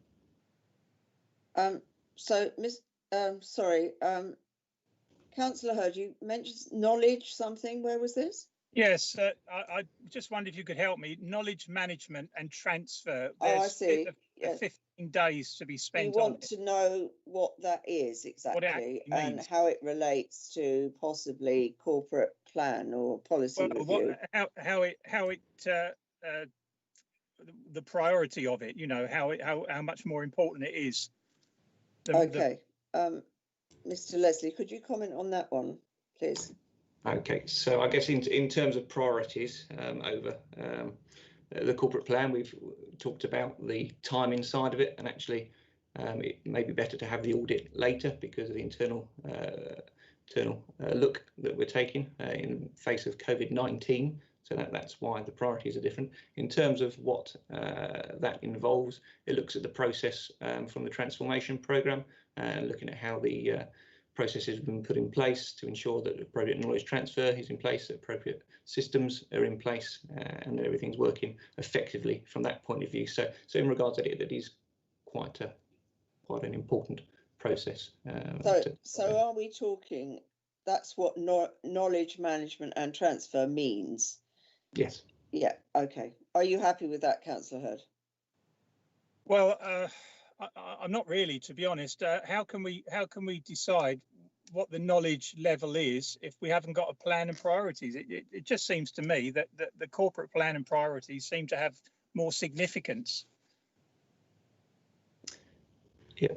[SPEAKER 2] Councillor Hurd, you mentioned knowledge something. Where was this?
[SPEAKER 17] Yes, I just wondered if you could help me. Knowledge management and transfer.
[SPEAKER 2] I see.
[SPEAKER 17] Yes. 15 days to be spent on it.
[SPEAKER 2] You want to know what that is exactly and how it relates to possibly corporate plan or policy review.
[SPEAKER 17] The priority of it, how much more important it is.
[SPEAKER 2] Okay. Mr. Leslie, could you comment on that one, please?
[SPEAKER 8] Okay, so I guess in terms of priorities over the corporate plan, we've talked about the timing side of it, and actually it may be better to have the audit later because of the internal look that we're taking in face of COVID-19. So that's why the priorities are different. In terms of what that involves, it looks at the process from the transformation programme, looking at how the processes have been put in place to ensure that appropriate knowledge transfer is in place, appropriate systems are in place, and everything's working effectively from that point of view. So in regards to it, that is quite an important process.
[SPEAKER 2] So are we talking? That's what knowledge management and transfer means.
[SPEAKER 8] Yes.
[SPEAKER 2] Yeah. Okay. Are you happy with that, Councillor Hurd?
[SPEAKER 17] Well, I'm not really, to be honest. How can we decide what the knowledge level is if we haven't got a plan and priorities? It just seems to me that the corporate plan and priorities seem to have more significance.
[SPEAKER 8] Yeah.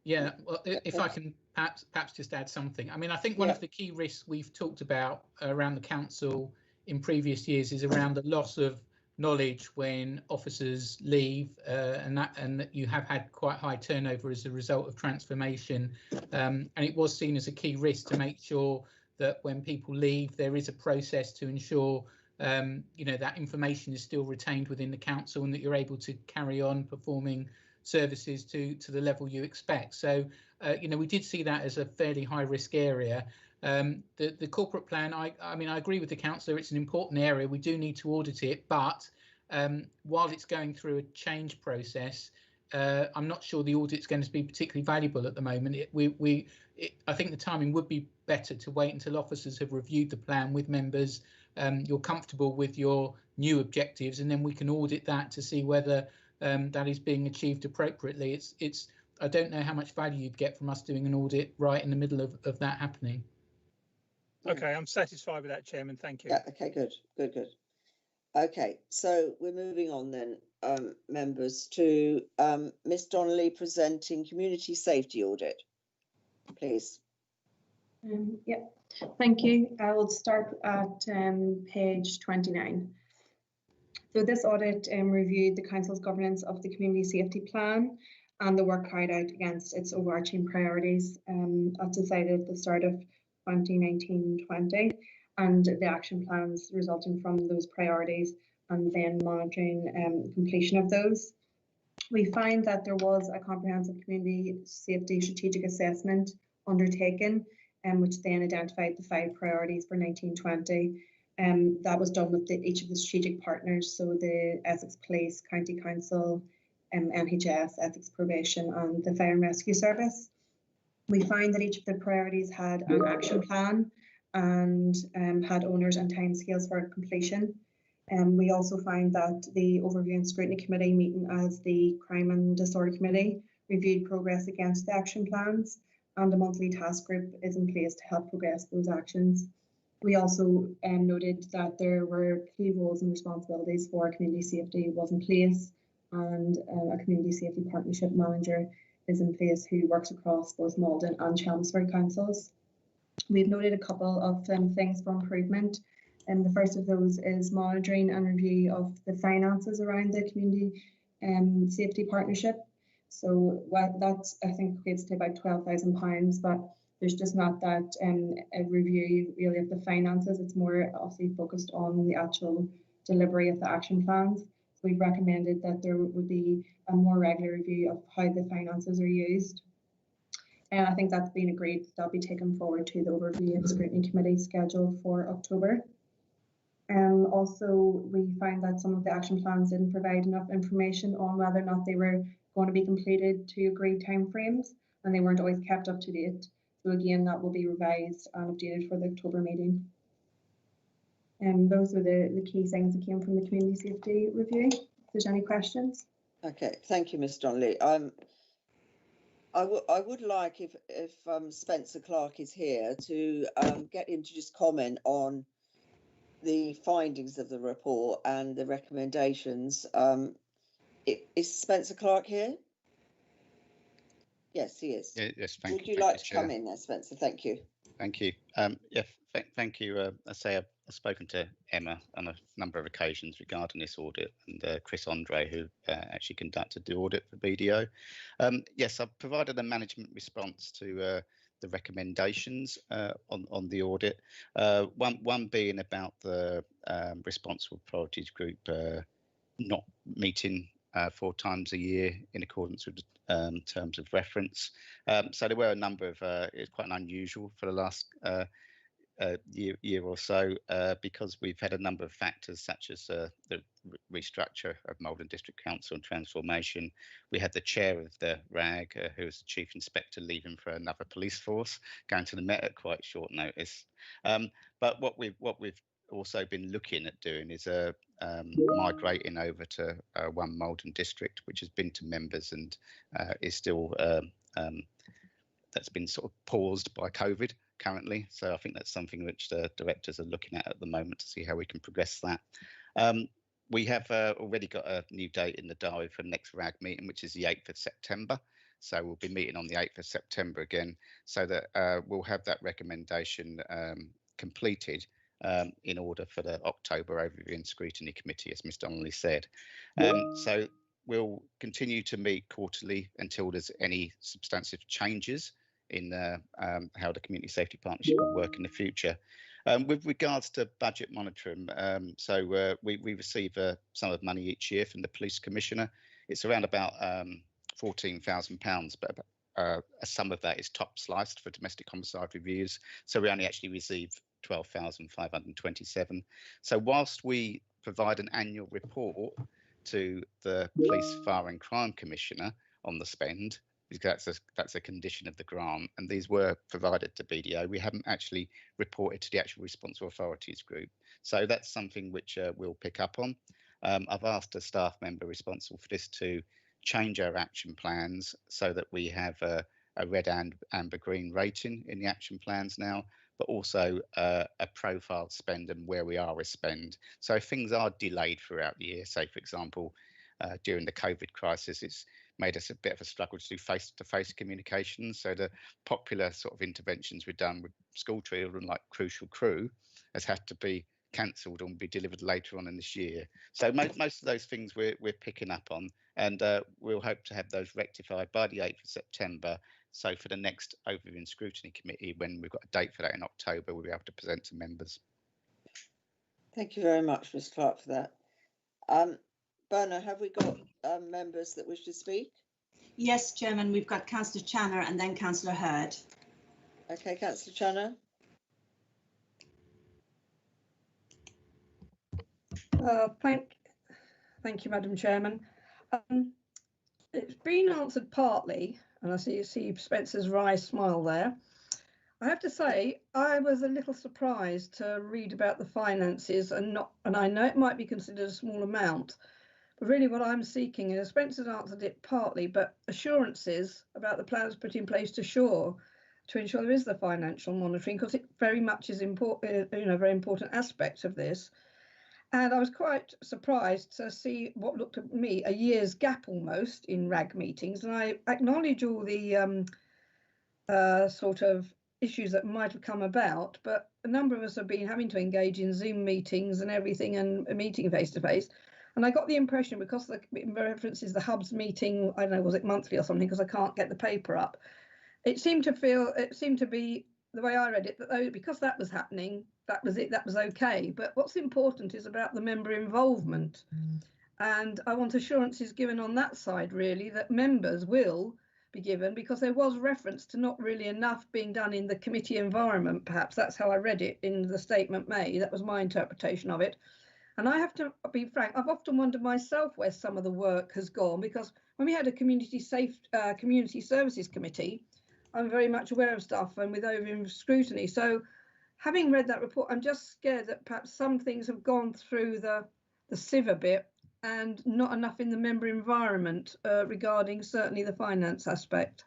[SPEAKER 19] Yeah. Well, if I can perhaps just add something. I mean, I think one of the key risks we've talked about around the council in previous years is around the loss of knowledge when officers leave, and that you have had quite high turnover as a result of transformation, and it was seen as a key risk to make sure that when people leave there is a process to ensure that information is still retained within the council and that you're able to carry on performing services to the level you expect. So we did see that as a fairly high risk area. The corporate plan, I mean, I agree with the councillor, it's an important area, we do need to audit it, but while it's going through a change process, I'm not sure the audit's going to be particularly valuable at the moment. I think the timing would be better to wait until officers have reviewed the plan with members. You're comfortable with your new objectives, and then we can audit that to see whether that is being achieved appropriately. I don't know how much value you'd get from us doing an audit right in the middle of that happening.
[SPEAKER 17] Okay, I'm satisfied with that, Chairman. Thank you.
[SPEAKER 2] Yeah, okay, good. Okay, so we're moving on then, members, to Ms Donnelly presenting community safety audit, please.
[SPEAKER 20] Yeah, thank you. I will start at page 29. So this audit reviewed the Council's governance of the community safety plan and the work carried out against its overarching priorities as decided at the start of 2019-20, and the action plans resulting from those priorities, and then monitoring completion of those. We find that there was a comprehensive community safety strategic assessment undertaken, which then identified the 5 priorities for 1920. That was done with each of the strategic partners, so the Essex Police, County Council, NHS, Ethics Probation and the Fire and Rescue Service. We find that each of the priorities had an action plan and had owners and timescales for completion. We also find that the Overview and Scrutiny Committee, meeting as the Crime and Disorder Committee, reviewed progress against the action plans, and a monthly task group is in place to help progress those actions. We also noted that there were key roles and responsibilities for community safety was in place, and a community safety partnership manager is in place who works across both Malden and Chelmsford councils. We've noted a couple of things for improvement, and the first of those is monitoring and review of the finances around the community safety partnership. So that I think equates to about £12,000, but there's just not that a review really of the finances. It's more obviously focused on the actual delivery of the action plans. So we've recommended that there would be a more regular review of how the finances are used. And I think that's been agreed. That'll be taken forward to the Overview and Scrutiny Committee scheduled for October. Also, we find that some of the action plans didn't provide enough information on whether or not they were going to be completed to agreed timeframes, and they weren't always kept up to date. So again, that will be revised and updated for the October meeting. And those are the key things that came from the community safety review. If there's any questions.
[SPEAKER 2] Okay, thank you, Ms Donnelly. I would like, if Spencer Clark is here, to get him to just comment on the findings of the report and the recommendations. Is Spencer Clark here? Yes, he is.
[SPEAKER 4] Yes, thank you.
[SPEAKER 2] Would you like to come in there, Spencer? Thank you.
[SPEAKER 4] Thank you. Yeah, thank you. I say I've spoken to Emma on a number of occasions regarding this audit, and Chris Andre, who actually conducted the audit for BDO. Yes, I've provided a management response to the recommendations on the audit. One being about the responsible priorities group not meeting 4 times a year in accordance with terms of reference. So there were a number of, it's quite unusual for the last year or so, because we've had a number of factors such as the restructure of Malden District Council and transformation. We had the chair of the RAG, who was the chief inspector, leaving for another police force, going to the Met at quite short notice. But what we've also been looking at doing is migrating over to one Malden district, which has been to members and is still that's been sort of paused by COVID currently. So I think that's something which the directors are looking at the moment to see how we can progress that. We have already got a new date in the diary for the next RAG meeting, which is the 8th of September. So we'll be meeting on the 8th of September again, so that we'll have that recommendation completed in order for the October Overview and Scrutiny Committee, as Ms Donnelly said. So we'll continue to meet quarterly until there's any substantive changes in how the Community Safety Partnership will work in the future. With regards to budget monitoring, so we receive a sum of money each year from the Police Commissioner. It's around about £14,000, but a sum of that is top sliced for domestic homicide reviews. So we only actually receive 12,527. So whilst we provide an annual report to the Police, Fire and Crime Commissioner on the spend, because that's a condition of the grant, and these were provided to BDO. We haven't actually reported to the actual responsible authorities group. So that's something which we'll pick up on. I've asked a staff member responsible for this to change our action plans so that we have a red, amber, green rating in the action plans now, but also a profile spend and where we are with spend. So if things are delayed throughout the year, say, for example, during the COVID crisis, it's made us a bit of a struggle to do face-to-face communication. So the popular sort of interventions we've done with school children, like Crucial Crew, has had to be cancelled and be delivered later on in this year. So most of those things we're picking up on, and we'll hope to have those rectified by the 8th of September. So for the next Overview and Scrutiny Committee, when we've got a date for that in October, we'll be able to present to members.
[SPEAKER 2] Thank you very much, Ms Clark, for that. Berna, have we got members that wish to speak?
[SPEAKER 1] Yes, Chairman, we've got Councillor Channer and then Councillor Hurd.
[SPEAKER 2] Okay, Councillor Channer.
[SPEAKER 12] Thank you, Madam Chairman. It's been answered partly, and I see Spencer's wry smile there. I have to say, I was a little surprised to read about the finances, and I know it might be considered a small amount, but really what I'm seeking is, Spencer's answered it partly, but assurances about the plans put in place to ensure there is the financial monitoring, because it very much is important, a very important aspect of this. And I was quite surprised to see what looked at me a year's gap almost in RAG meetings. And I acknowledge all the sort of issues that might have come about, but a number of us have been having to engage in Zoom meetings and everything, and a meeting face to face. And I got the impression, because the references the Hubs meeting, I don't know, was it monthly or something, because I can't get the paper up. It seemed to be, the way I read it, that because that was happening, that was it, that was okay. But what's important is about the member involvement. And I want assurances given on that side, really, that members will be given, because there was reference to not really enough being done in the committee environment, perhaps. That's how I read it in the statement made. That was my interpretation of it. And I have to be frank, I've often wondered myself where some of the work has gone, because when we had a community services committee, I'm very much aware of stuff and with over scrutiny. So having read that report, I'm just scared that perhaps some things have gone through the sieve a bit and not enough in the member environment regarding certainly the finance aspect.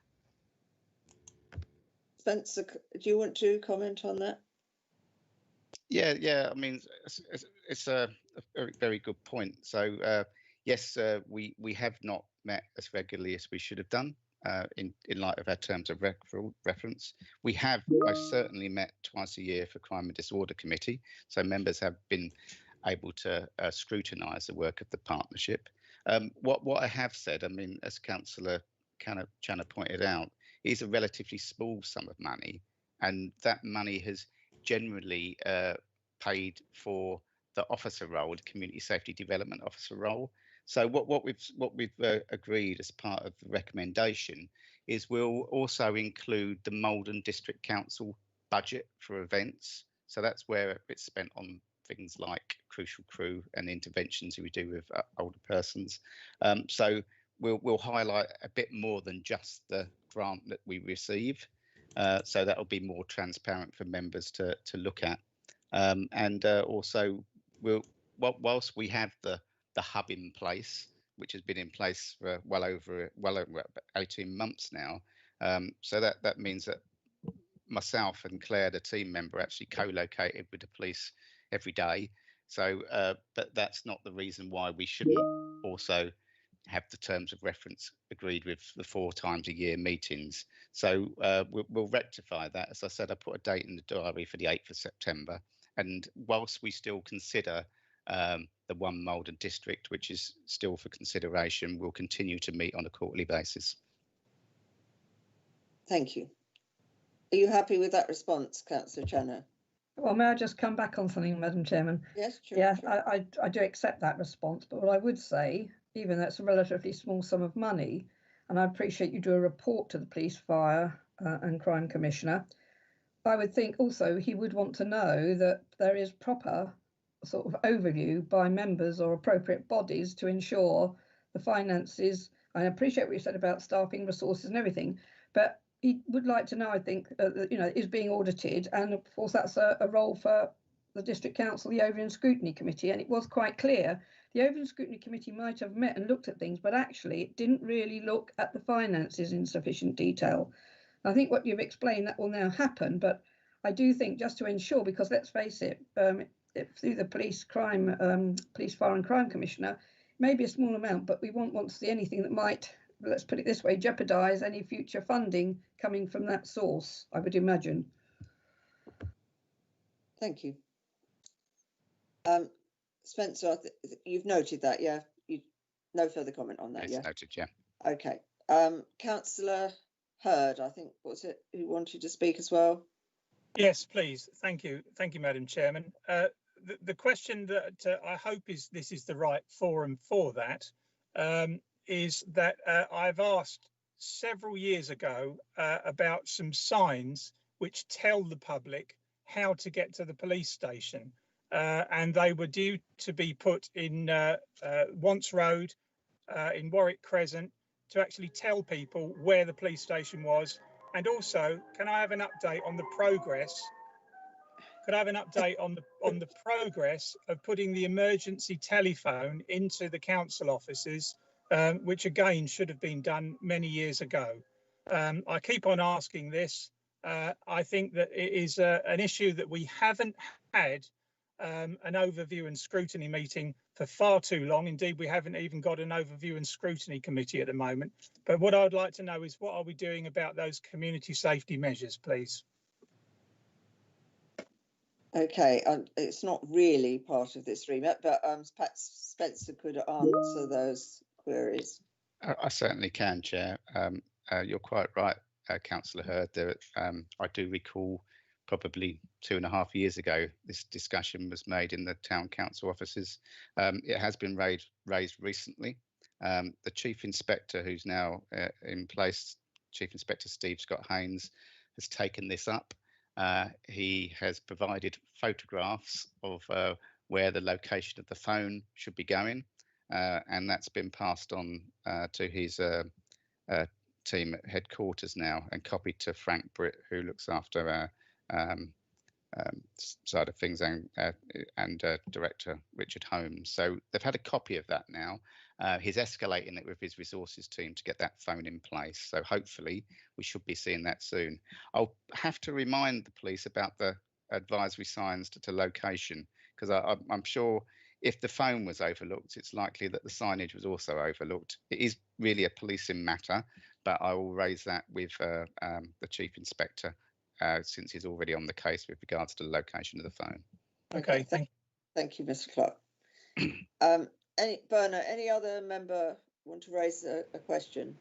[SPEAKER 2] Spencer, do you want to comment on that?
[SPEAKER 4] Yeah. I mean, it's a very good point. So yes, we have not met as regularly as we should have done in light of our terms of reference. We have most certainly met twice a year for Crime and Disorder Committee. So members have been able to scrutinise the work of the partnership. What I have said, I mean, as Councillor Channer pointed out, is a relatively small sum of money, and that money has generally paid for the officer role, the community safety development officer role. So what we've agreed as part of the recommendation is we'll also include the Malden District Council budget for events. So that's where it's spent on things like Crucial Crew and interventions we do with older persons. So we'll highlight a bit more than just the grant that we receive. So that'll be more transparent for members to look at. And also, whilst we have the hub in place, which has been in place for well over 18 months now, so that means that myself and Claire, the team member, actually co-located with the police every day. So, but that's not the reason why we shouldn't also have the terms of reference agreed with the 4 times a year meetings. So we'll rectify that. As I said, I put a date in the diary for the 8th of September. And whilst we still consider the one Malden district, which is still for consideration, we'll continue to meet on a quarterly basis.
[SPEAKER 2] Thank you. Are you happy with that response, Councillor Channer?
[SPEAKER 12] Well, may I just come back on something, Madam Chairman?
[SPEAKER 2] Yes, sure.
[SPEAKER 12] Yeah, sure. I do accept that response, but what I would say, even though it's a relatively small sum of money, and I appreciate you do a report to the Police, Fire and Crime Commissioner, I would think also he would want to know that there is proper sort of overview by members or appropriate bodies to ensure the finances. I appreciate what you said about staffing, resources and everything, but he would like to know, I think, is being audited. And of course, that's a role for the District Council, the Overview and Scrutiny Committee. And it was quite clear the Overview and Scrutiny Committee might have met and looked at things, but actually it didn't really look at the finances in sufficient detail. I think what you've explained, that will now happen, but I do think, just to ensure, because let's face it, through the Police Fire and Crime Commissioner, maybe a small amount, but we won't want to see anything that might, let's put it this way, jeopardise any future funding coming from that source, I would imagine.
[SPEAKER 2] Thank you. Spencer, you've noted that, yeah? No further comment on that,
[SPEAKER 4] it's
[SPEAKER 2] yeah?
[SPEAKER 4] Noted, yeah.
[SPEAKER 2] Okay. Councillor Hurd, I think, was it, who wanted to speak as well?
[SPEAKER 17] Yes, please. Thank you, Madam Chairman. The question that I hope this is the right forum for that, is that I've asked several years ago about some signs which tell the public how to get to the police station, and they were due to be put in Wants Road, in Warwick Crescent, to actually tell people where the police station was. And also, can I have an update on the progress? Could I have an update on the progress of putting the emergency telephone into the council offices, which again should have been done many years ago? I keep on asking this. I think that it is an issue that we haven't had an overview and scrutiny meeting for far too long. Indeed, we haven't even got an overview and scrutiny committee at the moment. But what I'd like to know is, what are we doing about those community safety measures, please?
[SPEAKER 2] Okay, it's not really part of this remit, but perhaps Spencer could answer those queries.
[SPEAKER 4] I certainly can, Chair. You're quite right, Councillor Hurd. I do recall probably 2.5 years ago, this discussion was made in the town council offices. It has been raised recently. The Chief Inspector, who's now in place, Chief Inspector Steve Scott Haynes, has taken this up. He has provided photographs of where the location of the phone should be going, and that's been passed on to his team at headquarters now, and copied to Frank Britt, who looks after side of things, and Director Richard Holmes. So they've had a copy of that now. He's escalating it with his resources team to get that phone in place. So hopefully we should be seeing that soon. I'll have to remind the police about the advisory signs to location, because I'm sure if the phone was overlooked, it's likely that the signage was also overlooked. It is really a policing matter, but I will raise that with the Chief Inspector, since he's already on the case with regards to the location of the phone.
[SPEAKER 2] Okay, thank you, Mr. Clark. Bernard, any other member want to raise a question?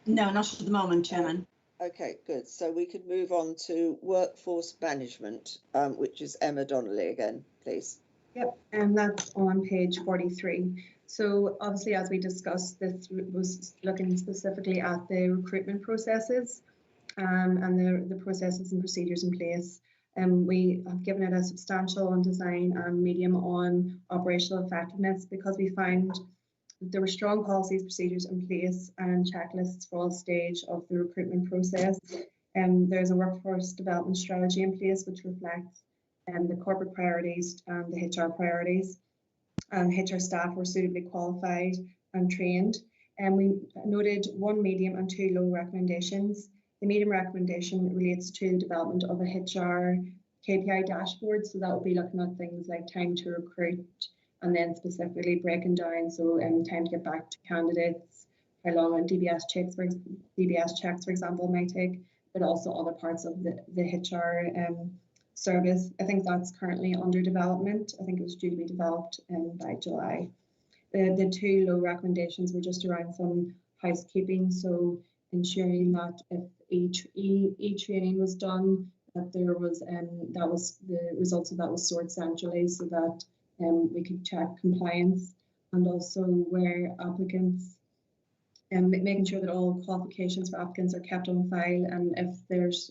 [SPEAKER 1] No, not at the moment, Chairman.
[SPEAKER 2] Okay, good. So we could move on to workforce management, which is Emma Donnelly again, please.
[SPEAKER 20] Yep, and that's on page 43. So obviously, as we discussed, this was looking specifically at the recruitment processes and the processes and procedures in place. We have given it a substantial on design and medium on operational effectiveness, because we found that there were strong policies, procedures in place and checklists for all stage of the recruitment process. There's a workforce development strategy in place which reflects the corporate priorities and the HR priorities. And HR staff were suitably qualified and trained. And we noted 1 medium and 2 low recommendations. The medium recommendation relates to the development of a HR KPI dashboard. So that would be looking at things like time to recruit, and then specifically breaking down, so time to get back to candidates, how long DBS checks, for example, might take, but also other parts of the HR service. I think that's currently under development. I think it was due to be developed by July. The 2 low recommendations were just around some housekeeping, so ensuring that if e-training was done, that there was that was the results of that was stored centrally, so that we could check compliance, and also where applicants, making sure that all qualifications for applicants are kept on file, and if there's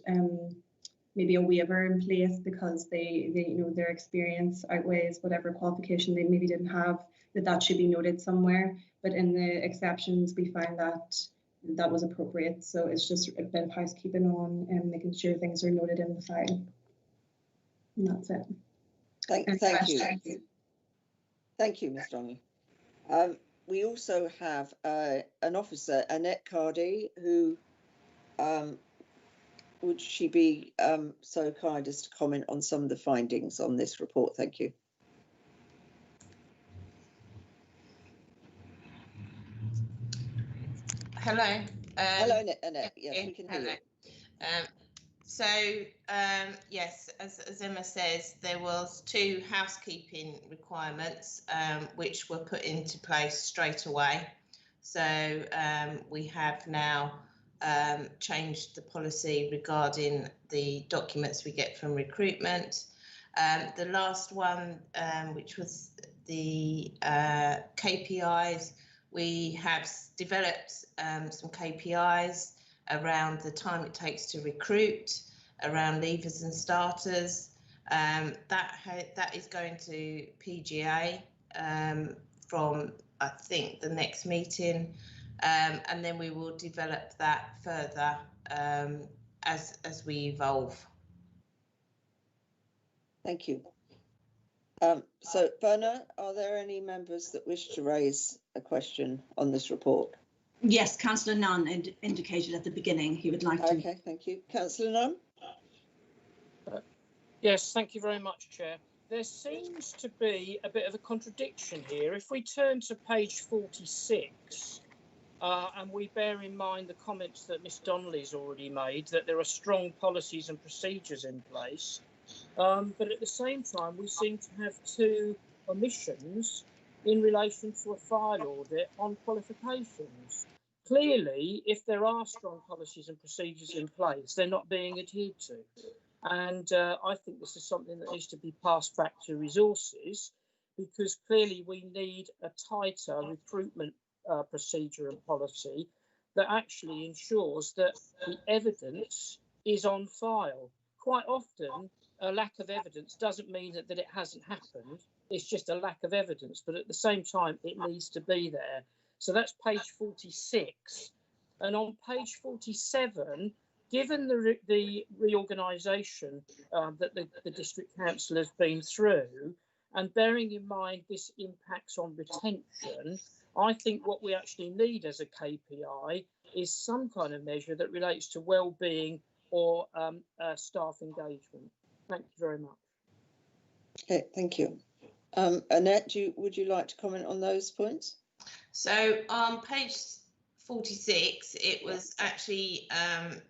[SPEAKER 20] maybe a waiver in place because they you know, their experience outweighs whatever qualification they maybe didn't have, that should be noted somewhere. But in the exceptions, we find that was appropriate. So it's just a bit of housekeeping on and making sure things are noted in the file. And that's it.
[SPEAKER 2] Thank you. Thank you, Ms. Donnelly. We also have an officer, Annette Cardy, who would she be so kind as to comment on some of the findings on this report? Thank you.
[SPEAKER 6] Hello.
[SPEAKER 2] Hello, Annette. Yes, we can hear you.
[SPEAKER 6] Yes, as Emma says, there was 2 housekeeping requirements which were put into place straight away. So we have now changed the policy regarding the documents we get from recruitment. The last one, which was the KPIs, we have developed some KPIs around the time it takes to recruit, around leavers and starters. That is going to PGA from, I think, the next meeting, and then we will develop that further as we evolve.
[SPEAKER 2] Thank you. So, Berna, are there any members that wish to raise a question on this report?
[SPEAKER 1] Yes, Councillor Nunn indicated at the beginning he would like to.
[SPEAKER 2] Okay, thank you. Councillor Nunn?
[SPEAKER 14] Yes, thank you very much, Chair. There seems to be a bit of a contradiction here. If we turn to page 46, and we bear in mind the comments that Ms Donnelly's already made, that there are strong policies and procedures in place, but at the same time, we seem to have 2 omissions in relation to a file audit on qualifications. Clearly, if there are strong policies and procedures in place, they're not being adhered to. And I think this is something that needs to be passed back to resources, because clearly we need a tighter recruitment procedure and policy that actually ensures that the evidence is on file. Quite often, a lack of evidence doesn't mean that it hasn't happened. It's just a lack of evidence, but at the same time, it needs to be there. So that's page 46. And on page 47, given the reorganisation that the District Council has been through, and bearing in mind this impacts on retention, I think what we actually need as a KPI is some kind of measure that relates to well-being or staff engagement. Thank you very much.
[SPEAKER 2] Okay, thank you. Annette, would you like to comment on those points?
[SPEAKER 6] So on page 46, it was actually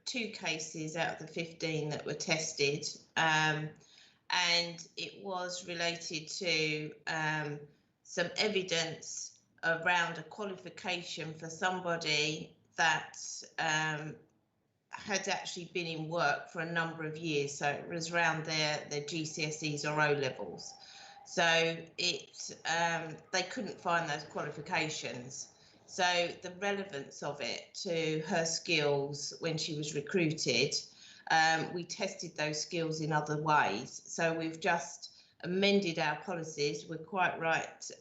[SPEAKER 6] 2 cases out of the 15 that were tested, and it was related to some evidence around a qualification for somebody that had actually been in work for a number of years. So it was around their GCSEs or O levels. So they couldn't find those qualifications. So the relevance of it to her skills when she was recruited, we tested those skills in other ways. So we've just amended our policies. We're quite right.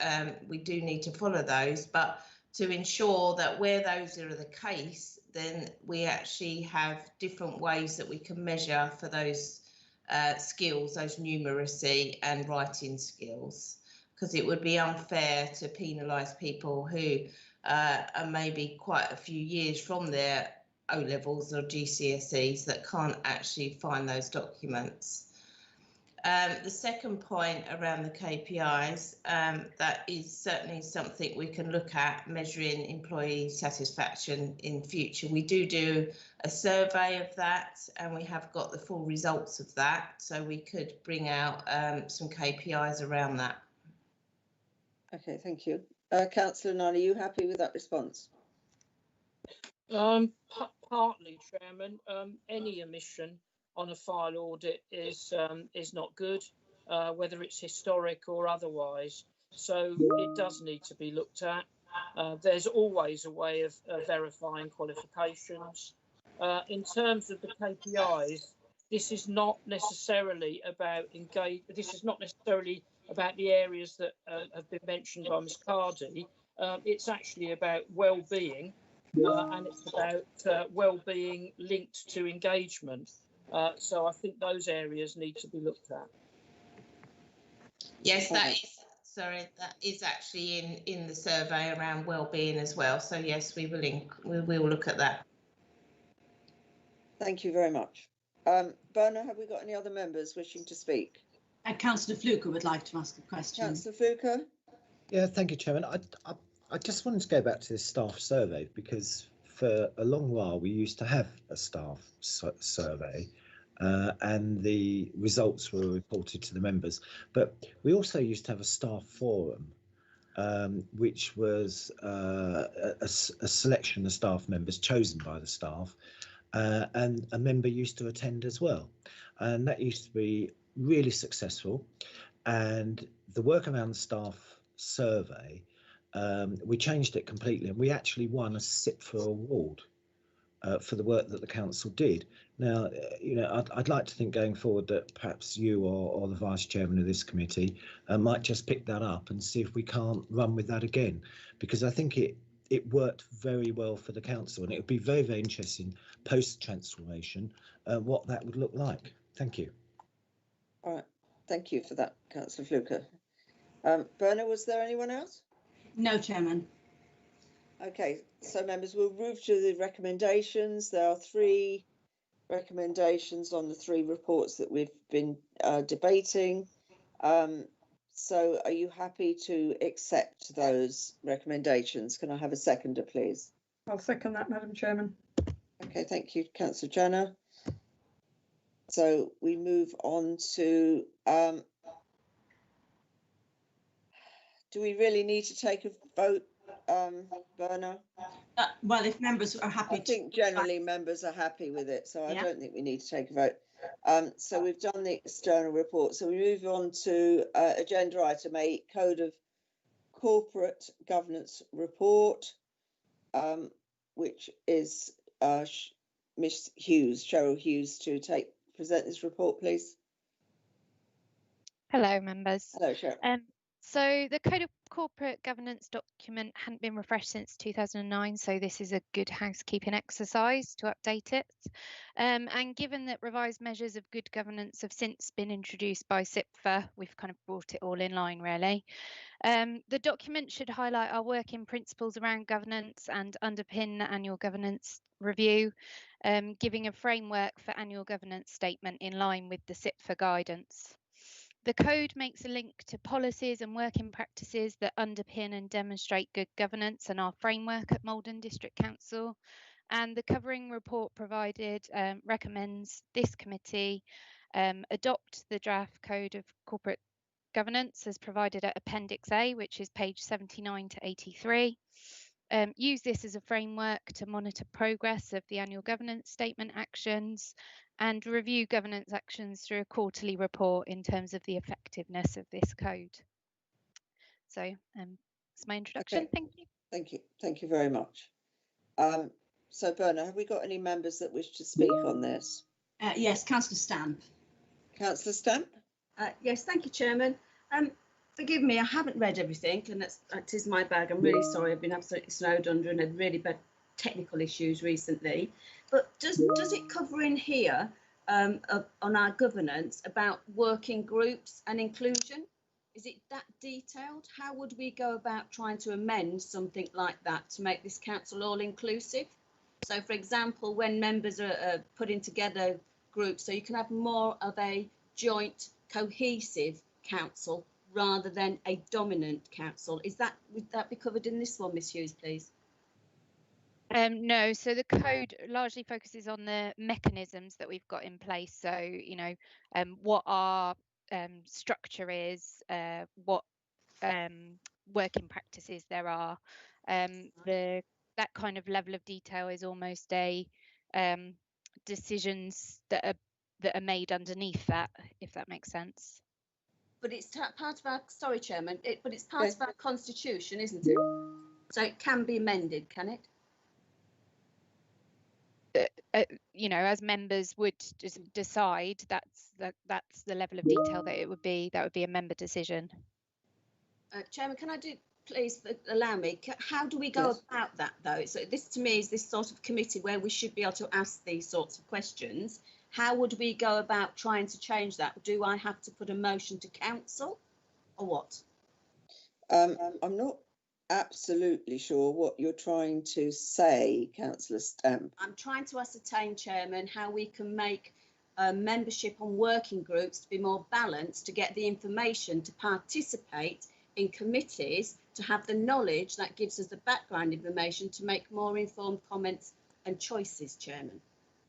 [SPEAKER 6] We do need to follow those, but to ensure that where those are the case, then we actually have different ways that we can measure for those skills, those numeracy and writing skills, because it would be unfair to penalise people who are maybe quite a few years from their O levels or GCSEs that can't actually find those documents. The second point around the KPIs, that is certainly something we can look at, measuring employee satisfaction in future. We do a survey of that, and we have got the full results of that, so we could bring out some KPIs around that.
[SPEAKER 2] Okay, thank you. Councillor Nunn, are you happy with that response?
[SPEAKER 14] Partly, Chairman. Any omission on a file audit is not good, whether it's historic or otherwise. So it does need to be looked at. There's always a way of verifying qualifications. In terms of the KPIs, this is not necessarily about this is not necessarily about the areas that have been mentioned by Ms Cardy. It's actually about well-being, and it's about well-being linked to engagement. So I think those areas need to be looked at.
[SPEAKER 6] Yes, that is actually in the survey around well-being as well. So yes, we will look at that.
[SPEAKER 2] Thank you very much. Berna, have we got any other members wishing to speak?
[SPEAKER 1] Councillor Fluker would like to ask a question.
[SPEAKER 2] Councillor Fluker?
[SPEAKER 3] Yeah, thank you, Chairman. I just wanted to go back to this staff survey, because for a long while we used to have a staff survey, and the results were reported to the members. But we also used to have a staff forum, which was a selection of staff members chosen by the staff, and a member used to attend as well. And that used to be really successful. And the work around the staff survey, we changed it completely, and we actually won a SIPFA award for the work that the council did. Now, I'd like to think going forward that perhaps you or the vice chairman of this committee might just pick that up and see if we can't run with that again, because I think it worked very well for the council, and it would be very, very interesting post transformation what that would look like. Thank you.
[SPEAKER 2] All right, thank you for that, Councillor Fluker. Berna, was there anyone else?
[SPEAKER 1] No, Chairman.
[SPEAKER 2] Okay, so members, we'll move to the recommendations. There are 3 recommendations on the 3 reports that we've been debating. So are you happy to accept those recommendations? Can I have a seconder, please?
[SPEAKER 12] I'll second that, Madam Chairman.
[SPEAKER 2] Okay, thank you, Councillor Janner. So we move on to, do we really need to take a vote, Berna?
[SPEAKER 1] Well, if members are happy,
[SPEAKER 2] I think generally members are happy with it, so I don't think we need to take a vote. So we've done the external report. So we move on to agenda item 8, Code of Corporate Governance Report, which is Miss Hughes, Cheryl Hughes, to present this report, please.
[SPEAKER 7] Hello, members.
[SPEAKER 2] Hello, Cheryl.
[SPEAKER 7] So the Code of Corporate Governance document hadn't been refreshed since 2009, so this is a good housekeeping exercise to update it. And given that revised measures of good governance have since been introduced by SIPFA, we've kind of brought it all in line, really. The document should highlight our working principles around governance and underpin the annual governance review, giving a framework for annual governance statement in line with the SIPFA guidance. The code makes a link to policies and working practices that underpin and demonstrate good governance and our framework at Malden District Council. And the covering report provided recommends this committee adopt the draft Code of Corporate Governance as provided at Appendix A, which is page 79 to 83. Use this as a framework to monitor progress of the annual governance statement actions and review governance actions through a quarterly report in terms of the effectiveness of this code. So that's my introduction.
[SPEAKER 2] Okay.
[SPEAKER 7] Thank you.
[SPEAKER 2] Thank you. Thank you very much. So Berna, have we got any members that wish to speak on this?
[SPEAKER 1] Yes, Councillor Stamp.
[SPEAKER 2] Councillor Stamp?
[SPEAKER 1] Yes, thank you, Chairman. Forgive me, I haven't read everything, and that is my bag. I'm really sorry. I've been absolutely snowed under and had really bad technical issues recently. But does it cover in here on our governance about working groups and inclusion? Is it that detailed? How would we go about trying to amend something like that to make this council all inclusive? So, for example, when members are putting together groups, so you can have more of a joint, cohesive council rather than a dominant council. Would that be covered in this one, Miss Hughes, please?
[SPEAKER 7] No, so the code largely focuses on the mechanisms that we've got in place. So, you know, what our structure is, what working practices there are. That kind of level of detail is almost a decisions that are made underneath that, if that makes sense.
[SPEAKER 1] But it's part of our, sorry, Chairman, but it's part of our constitution, isn't it? So it can be amended, can it?
[SPEAKER 7] you know, as members would just decide, that's the level of detail that it would be. That would be a member decision.
[SPEAKER 1] Chairman, can I please allow me? How do we go about that though? So this to me is this sort of committee where we should be able to ask these sorts of questions. How would we go about trying to change that? Do I have to put a motion to council or what?
[SPEAKER 2] I'm not absolutely sure what you're trying to say, Councillor Stamp.
[SPEAKER 1] I'm trying to ascertain, Chairman, how we can make membership on working groups to be more balanced, to get the information, to participate in committees, to have the knowledge that gives us the background information to make more informed comments and choices, Chairman.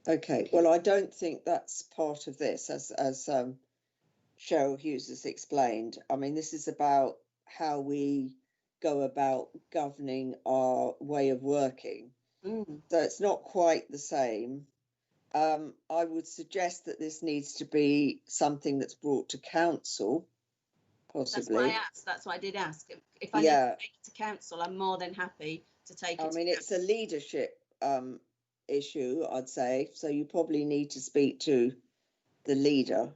[SPEAKER 2] Okay, well, I don't think that's part of this, as Cheryl Hughes has explained. I mean, this is about how we go about governing our way of working. So it's not quite the same. I would suggest that this needs to be something that's brought to council, possibly.
[SPEAKER 1] That's why I asked. That's why I did ask. If I need to take it to council, I'm more than happy to take it.
[SPEAKER 2] I mean, it's a leadership issue, I'd say. So you probably need to speak to the leader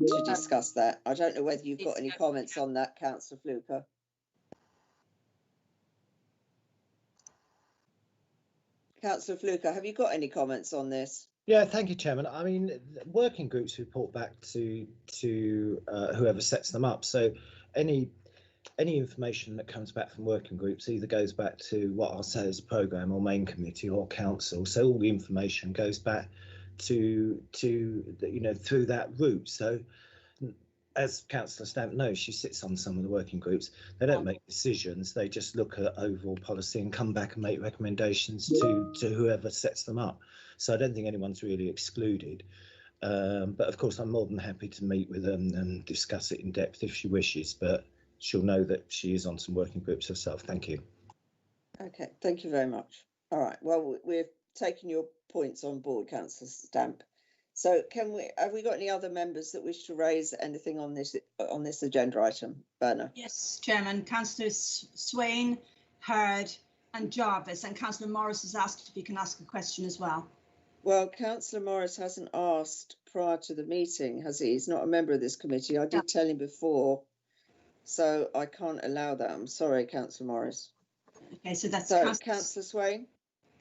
[SPEAKER 2] to discuss that. I don't know whether you've got any comments on that, Councillor Fluker. Councillor Fluker, have you got any comments on this?
[SPEAKER 3] Yeah, thank you, Chairman. I mean, working groups report back to whoever sets them up. So any information that comes back from working groups either goes back to what I'll say is programme or main committee or council. So all the information goes back to you know, through that route. So as Councillor Stamp knows, she sits on some of the working groups. They don't make decisions. They just look at overall policy and come back and make recommendations to whoever sets them up. So I don't think anyone's really excluded. But of course, I'm more than happy to meet with them and discuss it in depth if she wishes. But she'll know that she is on some working groups herself. Thank you.
[SPEAKER 2] Okay, thank you very much. All right. Well, we've taken your points on board, Councillor Stamp. So have we got any other members that wish to raise anything on this agenda item? Bernard.
[SPEAKER 1] Yes, Chairman. Councillors Swain, Hurd and Jarvis, and Councillor Morris has asked if he can ask a question as well.
[SPEAKER 2] Well, Councillor Morris hasn't asked prior to the meeting, has he? He's not a member of this committee. I did tell him before, so I can't allow that. I'm sorry, Councillor Morris.
[SPEAKER 1] Okay, so that's
[SPEAKER 2] Councillor Swain.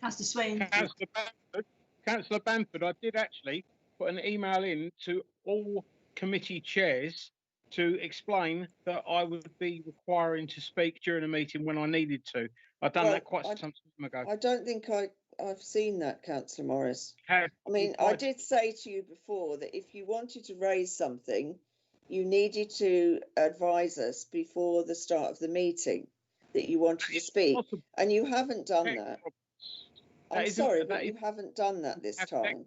[SPEAKER 1] Councillor Swain.
[SPEAKER 10] Councillor Bamford, I did actually put an email in to all committee chairs to explain that I would be requiring to speak during a meeting when I needed to. I've done that quite some time ago.
[SPEAKER 2] I don't think I've seen that, Councillor Morris. I mean, I did say to you before that if you wanted to raise something, you needed to advise us before the start of the meeting that you wanted to speak, and you haven't done that. I'm sorry, but you haven't done that this time.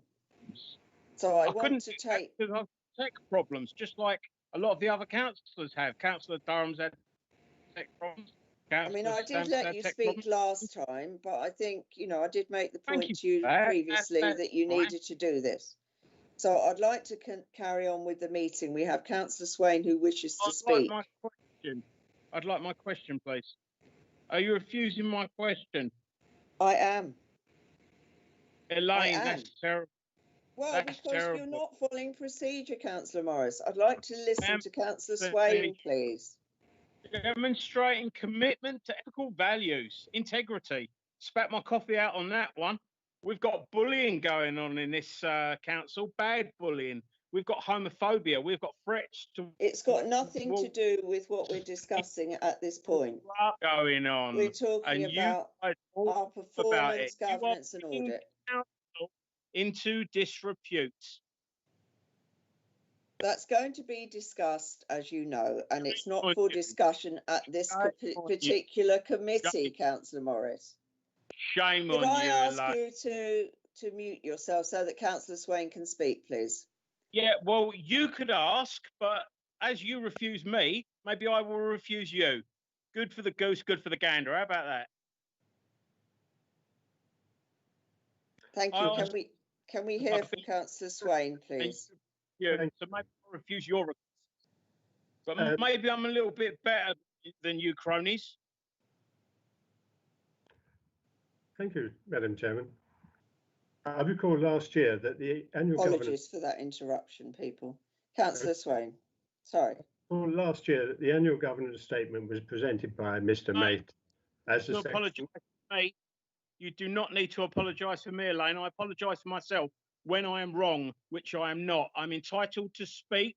[SPEAKER 2] So I want to take
[SPEAKER 10] tech problems, just like a lot of the other councillors have. Councillor Durham's had tech problems.
[SPEAKER 2] I mean, I did let you speak last time, but I think, you know, I did make the point to you previously that you needed to do this. So I'd like to carry on with the meeting. We have Councillor Swain who wishes to speak.
[SPEAKER 10] I'd like my question, please. Are you refusing my question?
[SPEAKER 2] I am.
[SPEAKER 10] Elaine, that's terrible.
[SPEAKER 2] Well,
[SPEAKER 10] that's
[SPEAKER 2] because
[SPEAKER 10] terrible.
[SPEAKER 2] You're not following procedure, Councillor Morris. I'd like to listen to Councillor Swain, please.
[SPEAKER 10] Demonstrating commitment to ethical values, integrity. Spat my coffee out on that one. We've got bullying going on in this council, bad bullying. We've got homophobia. We've got threats to.
[SPEAKER 2] It's got nothing to do with what we're discussing at this point.
[SPEAKER 10] Going on.
[SPEAKER 2] We're talking about our performance, governance, and audit.
[SPEAKER 10] Into disrepute.
[SPEAKER 2] That's going to be discussed, as you know, and it's not for discussion at this particular committee, Councillor Morris.
[SPEAKER 10] Shame on you.
[SPEAKER 2] Could I ask you to mute yourself so that Councillor Swain can speak, please?
[SPEAKER 10] Yeah, well, you could ask, but as you refuse me, maybe I will refuse you. Good for the goose, good for the gander. How about that?
[SPEAKER 2] Thank you. Can we hear from Councillor Swain, please?
[SPEAKER 10] Yeah, so maybe I'll refuse your request. But maybe I'm a little bit better than you cronies.
[SPEAKER 15] Thank you, Madam Chairman. I recall last year that the annual governance.
[SPEAKER 2] Apologies for that interruption, people. Councillor Swain, sorry.
[SPEAKER 15] Well, last year the annual governance statement was presented by Mr. Mate as a
[SPEAKER 10] apologise, mate. You do not need to apologise for me, Elaine. I apologise for myself when I am wrong, which I am not. I'm entitled to speak,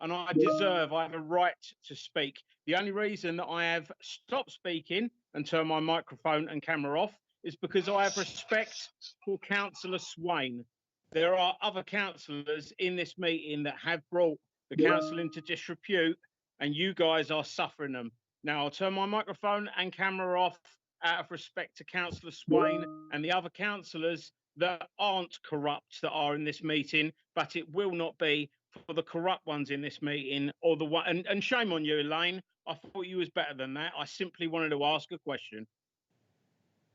[SPEAKER 10] and I have a right to speak. The only reason that I have stopped speaking and turned my microphone and camera off is because I have respect for Councillor Swain. There are other councillors in this meeting that have brought the council into disrepute, and you guys are suffering them. Now, I'll turn my microphone and camera off out of respect to Councillor Swain and the other councillors that aren't corrupt that are in this meeting, but it will not be for the corrupt ones in this meeting or the one. And shame on you, Elaine. I thought you was better than that. I simply wanted to ask a question.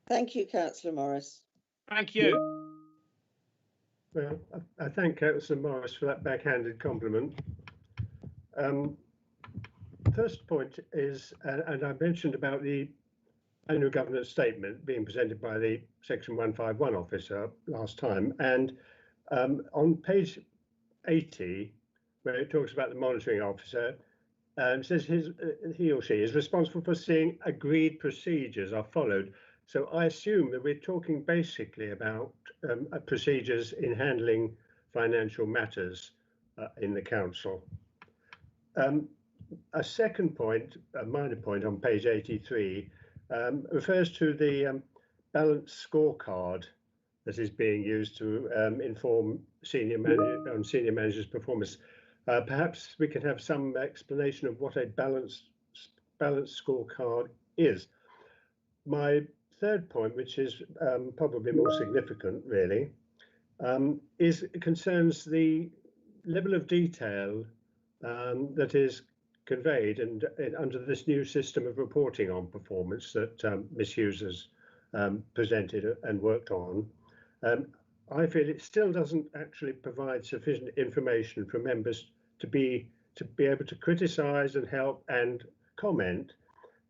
[SPEAKER 2] Thank you, Councillor Morris.
[SPEAKER 10] Thank you.
[SPEAKER 15] Well, I thank Councillor Morris for that backhanded compliment. First point is, and I mentioned about the annual governance statement being presented by the Section 151 officer last time, and on page 80, where it talks about the monitoring officer, it says he or she is responsible for seeing agreed procedures are followed. So I assume that we're talking basically about procedures in handling financial matters in the council. A second point, a minor point on page 83, refers to the balanced scorecard that is being used to inform senior managers' performance. Perhaps we can have some explanation of what a balanced scorecard is. My third point, which is probably more significant, really, concerns the level of detail that is conveyed and under this new system of reporting on performance that Ms. Hughes has presented and worked on. I feel it still doesn't actually provide sufficient information for members to be able to criticise and help and comment.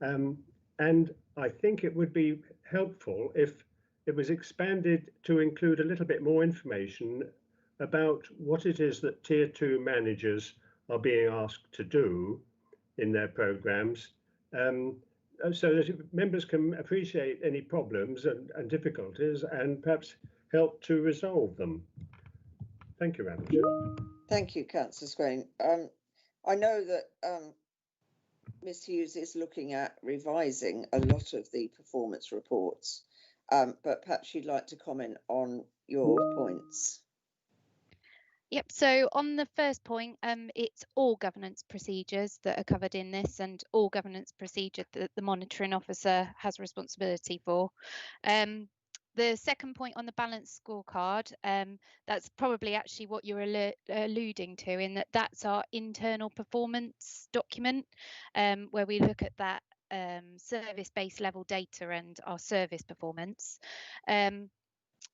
[SPEAKER 15] And I think it would be helpful if it was expanded to include a little bit more information about what it is that Tier 2 managers are being asked to do in their programmes, so that members can appreciate any problems and difficulties and perhaps help to resolve them. Thank you, Madam Chair.
[SPEAKER 2] Thank you, Councillor Swain. I know that Ms. Hughes is looking at revising a lot of the performance reports, but perhaps you'd like to comment on your points.
[SPEAKER 7] Yep, so on the first point, it's all governance procedures that are covered in this and all governance procedure that the monitoring officer has responsibility for. The second point on the balanced scorecard, that's probably actually what you're alluding to, in that that's our internal performance document, where we look at that service-based level data and our service performance.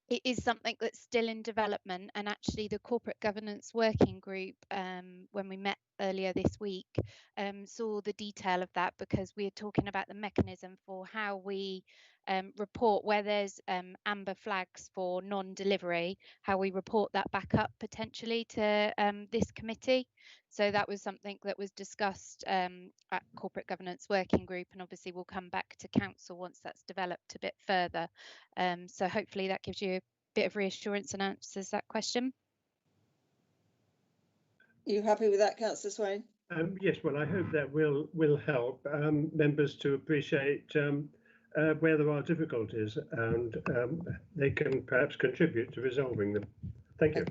[SPEAKER 7] It is something that's still in development, and actually the corporate governance working group, when we met earlier this week, saw the detail of that, because we're talking about the mechanism for how we report where there's amber flags for non-delivery, how we report that back up potentially to this committee. So that was something that was discussed at corporate governance working group, and obviously we'll come back to council once that's developed a bit further. So hopefully that gives you a bit of reassurance and answers that question.
[SPEAKER 2] You happy with that, Councillor Swain?
[SPEAKER 15] Yes, well, I hope that will help members to appreciate where there are difficulties, and they can perhaps contribute to resolving them. Thank you.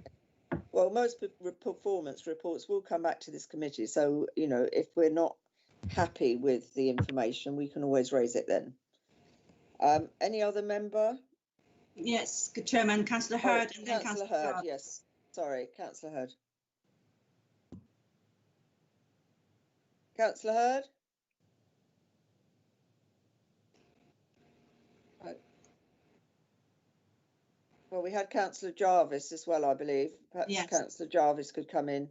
[SPEAKER 2] Well, most performance reports will come back to this committee, so you know, if we're not happy with the information, we can always raise it then. Any other member?
[SPEAKER 1] Yes, good Chairman, Councillor Hurd, and then
[SPEAKER 2] Councillor Hurd. Yes, sorry, Councillor Hurd. Councillor Hurd. Well, we had Councillor Jarvis as well, I believe. Perhaps yes. Councillor Jarvis could come in.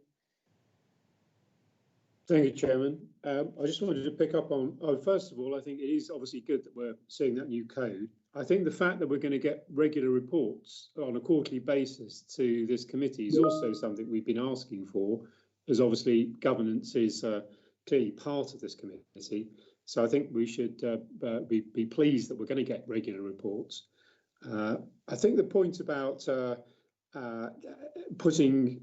[SPEAKER 21] Thank you, Chairman. I just wanted to pick up on, first of all, I think it is obviously good that we're seeing that new code. I think the fact that we're going to get regular reports on a quarterly basis to this committee is also something we've been asking for, as obviously governance is clearly part of this committee. So I think we should be pleased that we're going to get regular reports. I think the point about putting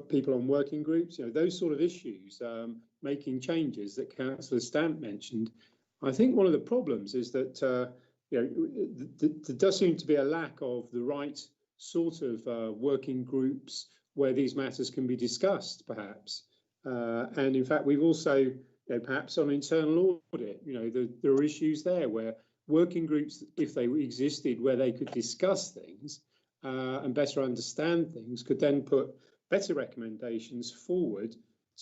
[SPEAKER 21] people on working groups, those sort of issues, making changes that Councillor Stamp mentioned, I think one of the problems is that there does seem to be a lack of the right sort of working groups where these matters can be discussed, perhaps. And in fact, we've also, perhaps on internal audit, there are issues there where working groups, if they existed, where they could discuss things and better understand things, could then put better recommendations forward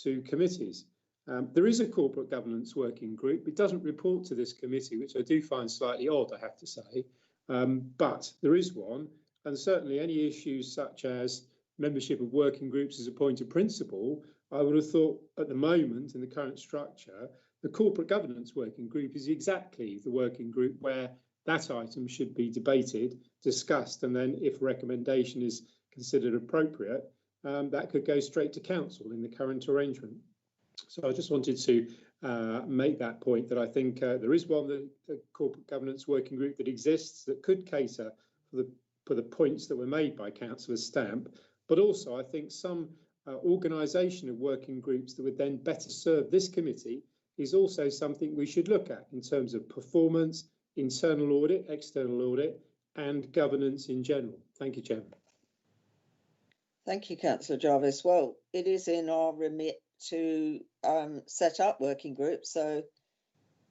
[SPEAKER 21] to committees. There is a corporate governance working group. It doesn't report to this committee, which I do find slightly odd, I have to say, but there is one, and certainly any issues such as membership of working groups as a point of principle, I would have thought at the moment in the current structure, the corporate governance working group is exactly the working group where that item should be debated, discussed, and then if a recommendation is considered appropriate, that could go straight to council in the current arrangement. So I just wanted to make that point that I think there is one, the corporate governance working group that exists that could cater for the points that were made by Councillor Stamp, but also I think some organisation of working groups that would then better serve this committee is also something we should look at in terms of performance, internal audit, external audit, and governance in general. Thank you, Chairman.
[SPEAKER 2] Thank you, Councillor Jarvis. Well, it is in our remit to set up working groups. So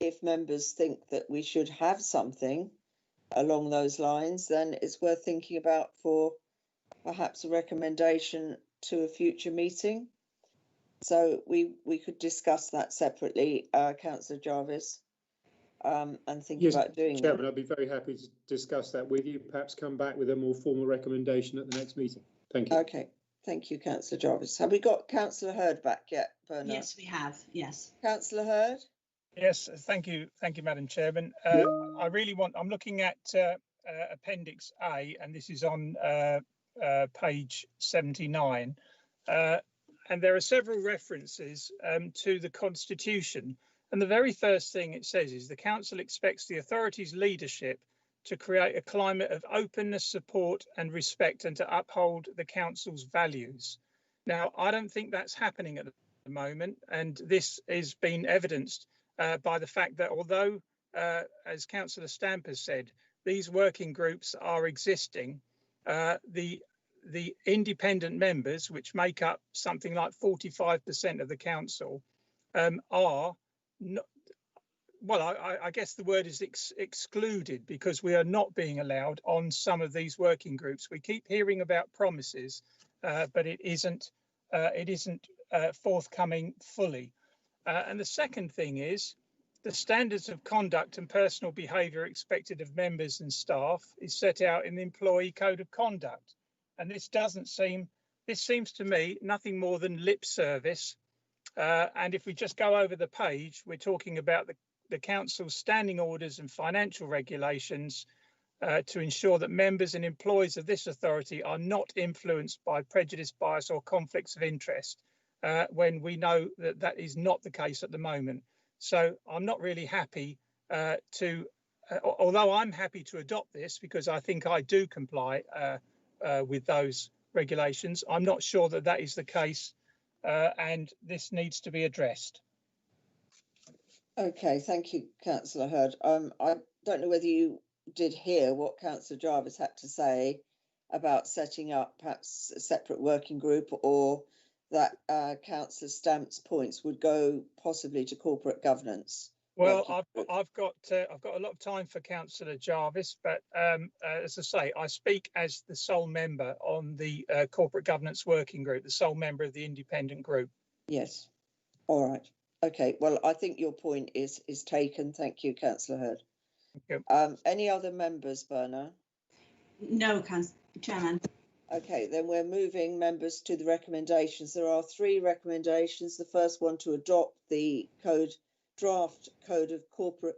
[SPEAKER 2] if members think that we should have something along those lines, then it's worth thinking about for perhaps a recommendation to a future meeting. So we could discuss that separately, Councillor Jarvis, and think about doing
[SPEAKER 21] Chairman,
[SPEAKER 2] that.
[SPEAKER 21] I'd be very happy to discuss that with you, perhaps come back with a more formal recommendation at the next meeting. Thank you.
[SPEAKER 2] Okay, thank you, Councillor Jarvis. Have we got Councillor Hurd back yet, Bernard?
[SPEAKER 1] Yes, we have, yes.
[SPEAKER 2] Councillor Hurd?
[SPEAKER 17] Yes, thank you, Madam Chairman. I'm looking at Appendix A, and this is on page 79. And there are several references to the Constitution. And the very first thing it says is the Council expects the authority's leadership to create a climate of openness, support and respect, and to uphold the Council's values. Now, I don't think that's happening at the moment, and this is being evidenced by the fact that although, as Councillor Stamp has said, these working groups are existing, the independent members, which make up something like 45% of the council, are not, well, I guess the word is excluded, because we are not being allowed on some of these working groups. We keep hearing about promises, but it isn't forthcoming fully. And the second thing is the standards of conduct and personal behaviour expected of members and staff is set out in the Employee Code of Conduct. And this seems to me nothing more than lip service. And if we just go over the page, we're talking about the Council's standing orders and financial regulations to ensure that members and employees of this authority are not influenced by prejudice, bias or conflicts of interest, when we know that that is not the case at the moment. So I'm not really happy although I'm happy to adopt this because I think I do comply with those regulations, I'm not sure that that is the case, and this needs to be addressed.
[SPEAKER 2] Okay, thank you, Councillor Hurd. I don't know whether you did hear what Councillor Jarvis had to say about setting up perhaps a separate working group, or that Councillor Stamp's points would go possibly to corporate governance.
[SPEAKER 17] Well, I've got a lot of time for Councillor Jarvis, but as I say, I speak as the sole member on the corporate governance working group, the sole member of the independent group.
[SPEAKER 2] Yes. All right. Okay. Well, I think your point is taken. Thank you, Councillor Hurd.
[SPEAKER 17] Thank you.
[SPEAKER 2] Any other members, Berna?
[SPEAKER 1] No, Chairman.
[SPEAKER 2] Okay, then we're moving members to the recommendations. There are 3 recommendations. The first one to adopt the draft code of corporate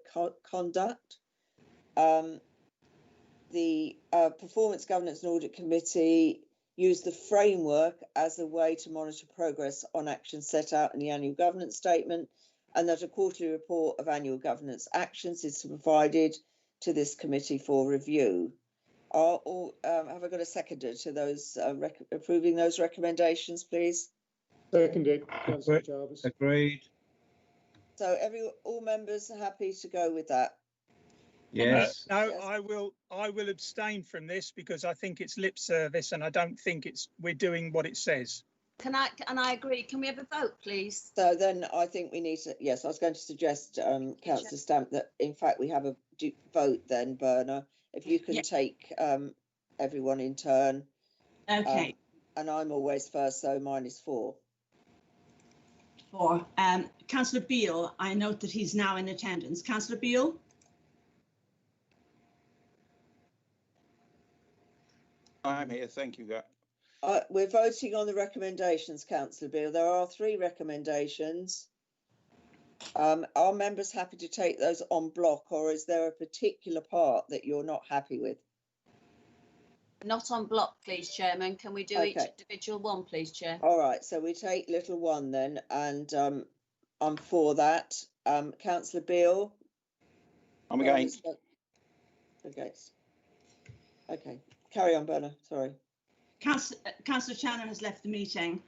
[SPEAKER 2] conduct. the Performance Governance and Audit Committee use the framework as a way to monitor progress on actions set out in the annual governance statement, and that a quarterly report of annual governance actions is provided to this committee for review. Have I got a seconder to those approving those recommendations, please?
[SPEAKER 21] Seconded, Councillor Jarvis.
[SPEAKER 18] Agreed.
[SPEAKER 2] So all members are happy to go with that?
[SPEAKER 18] Yes.
[SPEAKER 17] No, I will abstain from this because I think it's lip service and I don't think we're doing what it says.
[SPEAKER 1] And I agree. Can we have a vote, please?
[SPEAKER 2] So then I think we need to, yes, I was going to suggest, Councillor Stamp, that in fact we have a vote then, Berna. If you can take everyone in turn.
[SPEAKER 1] Okay.
[SPEAKER 2] And I'm always first, so mine is 4.
[SPEAKER 1] 4. Councillor Beale, I note that he's now in attendance. Councillor Beale?
[SPEAKER 18] I'm here, thank you.
[SPEAKER 2] We're voting on the recommendations, Councillor Beale. There are 3 recommendations. Are members happy to take those en bloc, or is there a particular part that you're not happy with?
[SPEAKER 11] Not on block, please, Chairman. Can we do each individual one, please, Chair?
[SPEAKER 2] All right, so we take little 1 then, and I'm for that. Councillor Beale?
[SPEAKER 18] I'm against.
[SPEAKER 2] Against. Okay, carry on, Berna, sorry.
[SPEAKER 1] Councillor Shannon has left the meeting.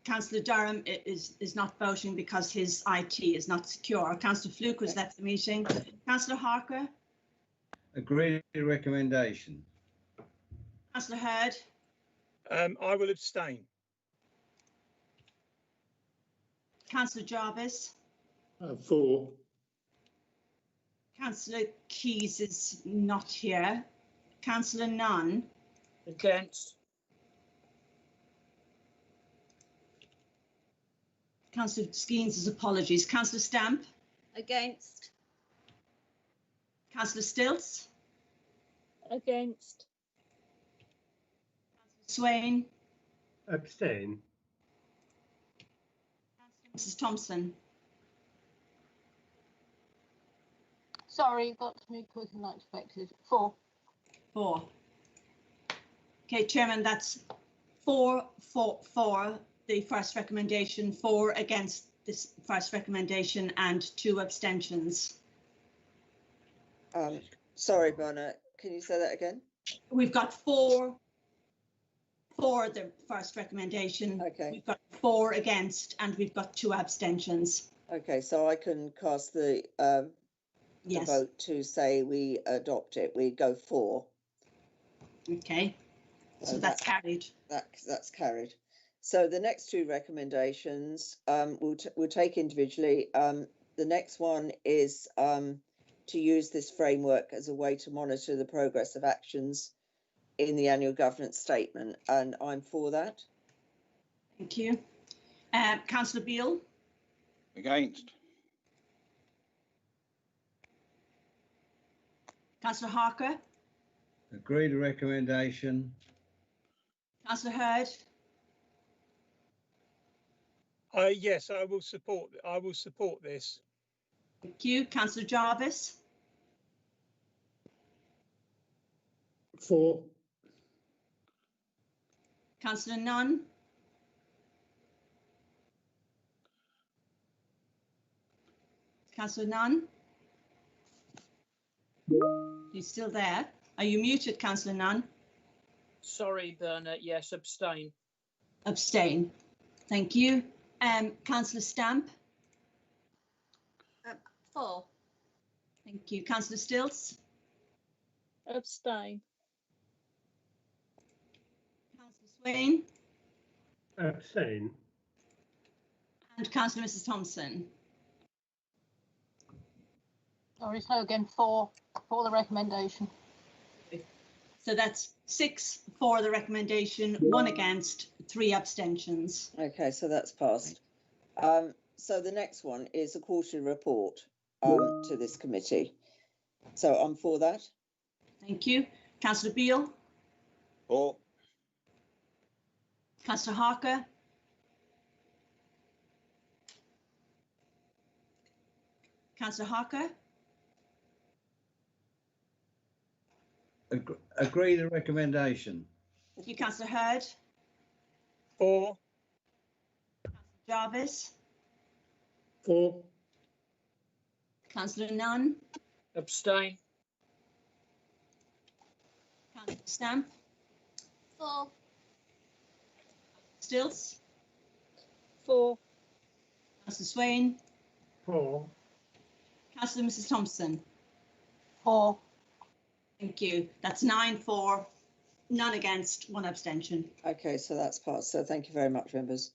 [SPEAKER 1] Councillor Durham is not voting because his IT is not secure. Councillor Fluke has left the meeting. Councillor Harker?
[SPEAKER 18] Agree with recommendation.
[SPEAKER 1] Councillor Hurd?
[SPEAKER 17] I will abstain.
[SPEAKER 1] Councillor Jarvis?
[SPEAKER 21] 4.
[SPEAKER 1] Councillor Keys is not here. Councillor Nunn?
[SPEAKER 14] Against.
[SPEAKER 1] Councillor Skeens' apologies. Councillor Stamp?
[SPEAKER 11] Against.
[SPEAKER 1] Councillor Stilts?
[SPEAKER 16] Against.
[SPEAKER 1] Swain?
[SPEAKER 15] Abstain.
[SPEAKER 1] Mrs. Thompson?
[SPEAKER 16] Sorry, got to me quicker than I expected. 4.
[SPEAKER 1] 4. Okay, Chairman, that's 4 for the first recommendation, 4 against this first recommendation, and 2 abstentions.
[SPEAKER 2] Sorry, Berna, can you say that again?
[SPEAKER 1] We've got 4 for the first recommendation.
[SPEAKER 2] Okay.
[SPEAKER 1] We've got 4 against, and we've got 2 abstentions.
[SPEAKER 2] Okay, so I can cast the vote to say we adopt it. We go 4.
[SPEAKER 1] Okay, so that's carried.
[SPEAKER 2] That's carried. So the next 2 recommendations we'll take individually. The next one is to use this framework as a way to monitor the progress of actions in the annual governance statement, and I'm for that.
[SPEAKER 1] Thank you. Councillor Beale?
[SPEAKER 18] Against.
[SPEAKER 1] Councillor Harker?
[SPEAKER 18] Agree to recommendation.
[SPEAKER 1] Councillor Hurd?
[SPEAKER 17] Yes, I will support this.
[SPEAKER 1] Thank you. Councillor Jarvis?
[SPEAKER 21] 4.
[SPEAKER 1] Councillor Nunn? Councillor Nunn? He's still there. Are you muted, Councillor Nunn?
[SPEAKER 14] Sorry, Berna. Yes, abstain.
[SPEAKER 1] Abstain. Thank you. Councillor Stamp?
[SPEAKER 11] 4.
[SPEAKER 1] Thank you. Councillor Stilts?
[SPEAKER 16] Abstain.
[SPEAKER 1] Councillor Swain?
[SPEAKER 15] Abstain.
[SPEAKER 1] And Councillor Mrs. Thompson?
[SPEAKER 16] Sorry, so again, 4 for the recommendation.
[SPEAKER 1] So that's 6 for the recommendation, 1 against, 3 abstentions.
[SPEAKER 2] Okay, so that's passed. So the next one is a quarterly report to this committee. So I'm for that.
[SPEAKER 1] Thank you. Councillor Beale?
[SPEAKER 18] 4.
[SPEAKER 1] Councillor Harker? Councillor Harker?
[SPEAKER 18] Agree the recommendation.
[SPEAKER 1] Thank you, Councillor Hurd.
[SPEAKER 17] For.
[SPEAKER 1] Jarvis.
[SPEAKER 21] For.
[SPEAKER 1] Councillor Nunn.
[SPEAKER 14] Abstain.
[SPEAKER 1] Councillor Stamp.
[SPEAKER 11] For.
[SPEAKER 1] Stilts.
[SPEAKER 11] For.
[SPEAKER 1] Councillor Swain.
[SPEAKER 15] For.
[SPEAKER 1] Councillor Mrs Thompson.
[SPEAKER 11] For.
[SPEAKER 1] Thank you. That's 9 for, none against, 1 abstention.
[SPEAKER 2] Okay, so that's passed. So thank you very much, members.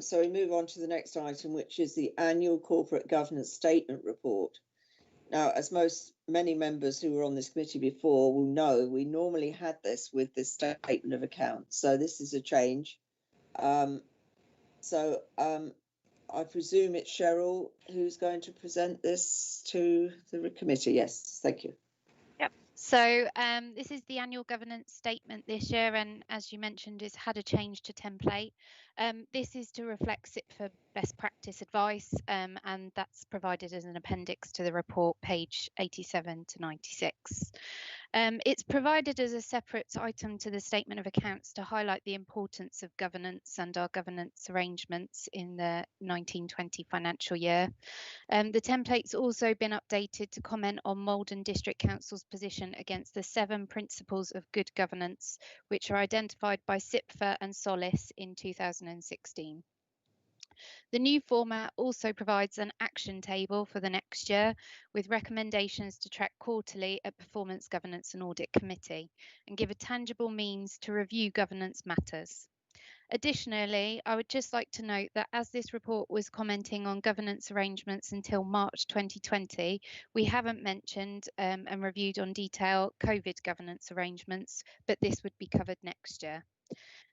[SPEAKER 2] So we move on to the next item, which is the annual corporate governance statement report. Now, as many members who were on this committee before will know, we normally had this with this statement of accounts. So this is a change. I presume it's Cheryl who's going to present this to the committee. Yes, thank you.
[SPEAKER 7] Yep. So this is the annual governance statement this year, and as you mentioned, it's had a change to template. This is to reflect SIPFA best practice advice, and that's provided as an appendix to the report, page 87 to 96. It's provided as a separate item to the statement of accounts to highlight the importance of governance and our governance arrangements in the 1920 financial year. The template's also been updated to comment on Malden District Council's position against the 7 principles of good governance, which are identified by SIPFA and Solace in 2016. The new format also provides an action table for the next year with recommendations to track quarterly at Performance Governance and Audit Committee and give a tangible means to review governance matters. Additionally, I would just like to note that as this report was commenting on governance arrangements until March 2020, we haven't mentioned and reviewed on detail COVID governance arrangements, but this would be covered next year.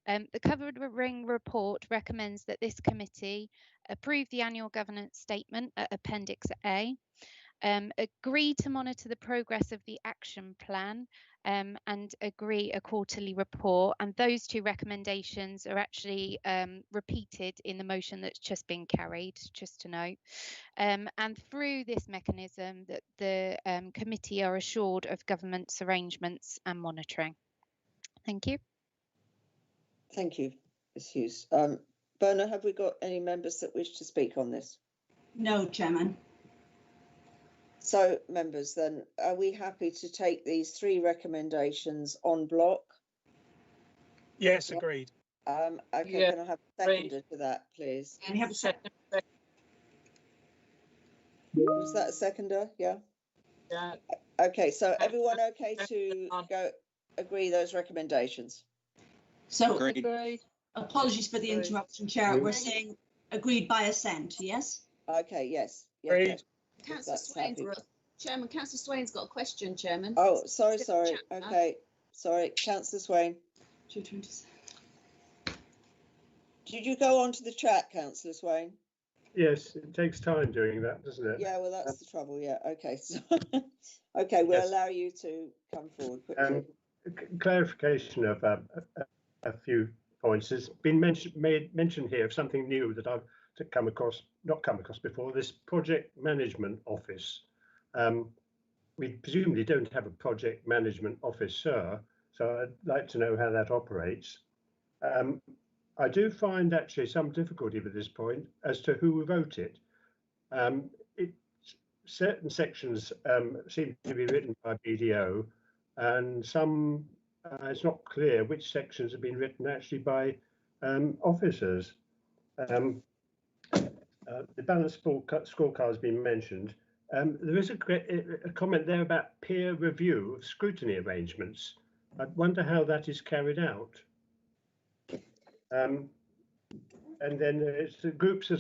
[SPEAKER 7] The covering report recommends that this committee approve the annual governance statement at Appendix A, agree to monitor the progress of the action plan, and agree a quarterly report. And those 2 recommendations are actually repeated in the motion that's just been carried, just to note. And through this mechanism that the committee are assured of government's arrangements and monitoring. Thank you.
[SPEAKER 2] Thank you, Ms Hughes. Berna, have we got any members that wish to speak on this?
[SPEAKER 1] No, Chairman.
[SPEAKER 2] So, members, then, are we happy to take these 3 recommendations en bloc?
[SPEAKER 17] Yes, agreed.
[SPEAKER 2] Okay,
[SPEAKER 14] yeah,
[SPEAKER 2] can I have a seconder to that, please?
[SPEAKER 1] Can we have a second?
[SPEAKER 2] Was that a seconder? Yeah.
[SPEAKER 14] Yeah.
[SPEAKER 2] Okay, so everyone okay to agree those recommendations?
[SPEAKER 1] So,
[SPEAKER 14] Agreed.
[SPEAKER 1] Apologies for the interruption, Chair. We're saying agreed by assent, yes?
[SPEAKER 2] Okay, yes.
[SPEAKER 17] Agreed.
[SPEAKER 11] Councillor Swain's got, Chairman, Councillor Swain's got a question, Chairman.
[SPEAKER 2] Oh, sorry. Okay, sorry, Councillor Swain.
[SPEAKER 1] 227.
[SPEAKER 2] Did you go on to the chat, Councillor Swain?
[SPEAKER 15] Yes, it takes time doing that, doesn't it?
[SPEAKER 2] Yeah, well, that's the trouble. Yeah, okay. So, okay, we'll allow you to come forward quickly.
[SPEAKER 15] Clarification of a few points. There's been mentioned here of something new that I've not come across before. This project management office. We presumably don't have a project management officer, so I'd like to know how that operates. I do find actually some difficulty with this point as to who wrote it. Certain sections seem to be written by BDO, and some it's not clear which sections have been written actually by officers. The balanced scorecard has been mentioned. There is a comment there about peer review of scrutiny arrangements. I wonder how that is carried out. And then it's the groups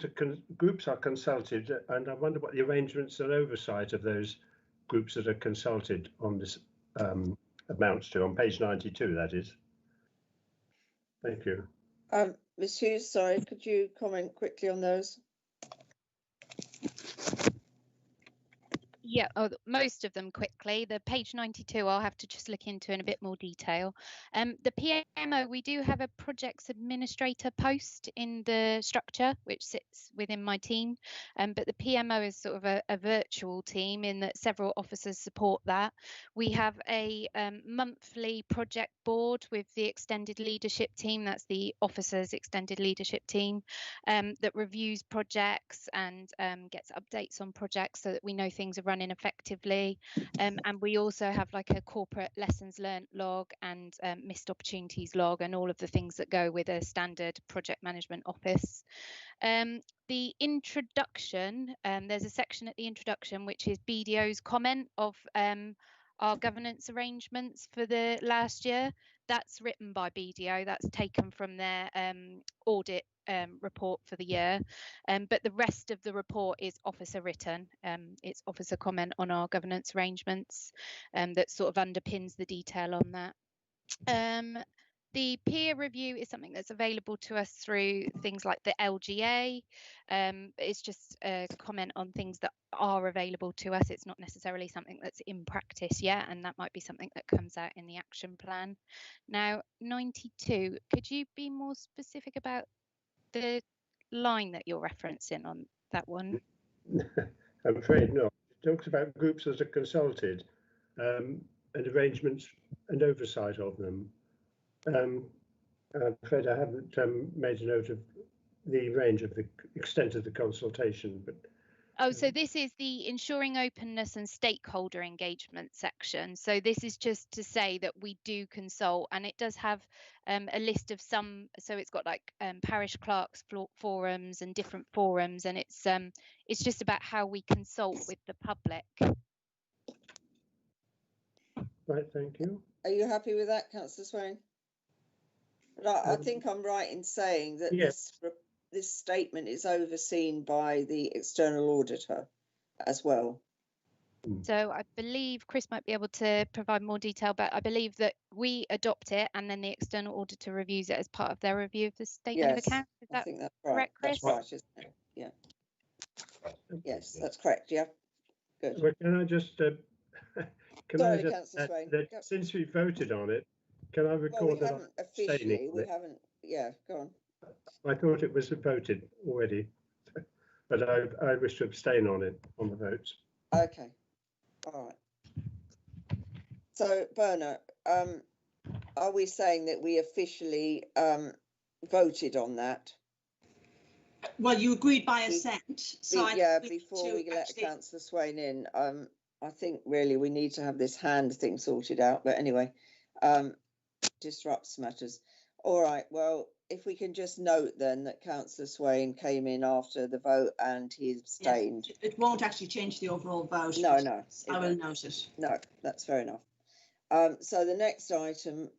[SPEAKER 15] are consulted, and I wonder what the arrangements and oversight of those groups that are consulted on this amounts to, on page 92, that is. Thank you.
[SPEAKER 2] Ms Hughes, sorry, could you comment quickly on those?
[SPEAKER 7] Yeah, most of them quickly. The page 92, I'll have to just look into in a bit more detail. The PMO, we do have a projects administrator post in the structure, which sits within my team. But the PMO is sort of a virtual team in that several officers support that. We have a monthly project board with the extended leadership team. That's the officers' extended leadership team that reviews projects and gets updates on projects so that we know things are running effectively. And we also have like a corporate lessons learned log and missed opportunities log and all of the things that go with a standard project management office. The introduction, there's a section at the introduction which is BDO's comment of our governance arrangements for the last year. That's written by BDO, that's taken from their audit report for the year, but the rest of the report is officer written. It's officer comment on our governance arrangements that sort of underpins the detail on that. The peer review is something that's available to us through things like the LGA. It's just a comment on things that are available to us. It's not necessarily something that's in practice yet, and that might be something that comes out in the action plan. Now, 92, could you be more specific about the line that you're referencing on that one?
[SPEAKER 15] I'm afraid not. It talks about groups that are consulted and arrangements and oversight of them. I'm afraid I haven't made a note of the range of the extent of the consultation, but
[SPEAKER 7] oh, so this is the ensuring openness and stakeholder engagement section. So this is just to say that we do consult, and it does have a list of some. So it's got like parish clerks forums and different forums, and it's just about how we consult with the public.
[SPEAKER 15] Right, thank you.
[SPEAKER 2] Are you happy with that, Councillor Swain? I think I'm right in saying that
[SPEAKER 15] yes.
[SPEAKER 2] This statement is overseen by the external auditor as well.
[SPEAKER 7] So I believe Chris might be able to provide more detail, but I believe that we adopt it and then the external auditor reviews it as part of their review of the statement of accounts. Is that correct, Chris?
[SPEAKER 2] That's right, isn't it? Yeah. Yes, that's correct. Yeah. Good.
[SPEAKER 15] Well, can I just
[SPEAKER 2] Sorry, Councillor Swain.
[SPEAKER 15] That since we voted on it, can I record that?
[SPEAKER 2] Haven't officially. We haven't. Yeah, go on.
[SPEAKER 15] I thought it was voted already, but I wish to abstain on it on the votes.
[SPEAKER 2] Okay. All right. So, Bernard, are we saying that we officially voted on that?
[SPEAKER 1] Well, you agreed by assent. So
[SPEAKER 2] before we let Councillor Swain in, I think really we need to have this hand thing sorted out. But anyway, disrupts matters. All right. Well, if we can just note then that Councillor Swain came in after the vote and he abstained.
[SPEAKER 1] Yes, it won't actually change the overall vote.
[SPEAKER 2] No.
[SPEAKER 1] I will note it.
[SPEAKER 2] No, that's fair enough. So the next item,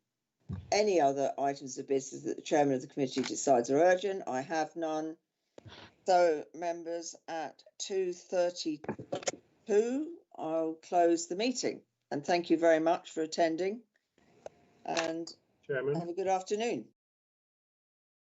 [SPEAKER 2] any other items of business that the chairman of the committee decides are urgent? I have none. So members, at 2:32, I'll close the meeting. And thank you very much for attending. And
[SPEAKER 15] Chairman,
[SPEAKER 2] have a good afternoon.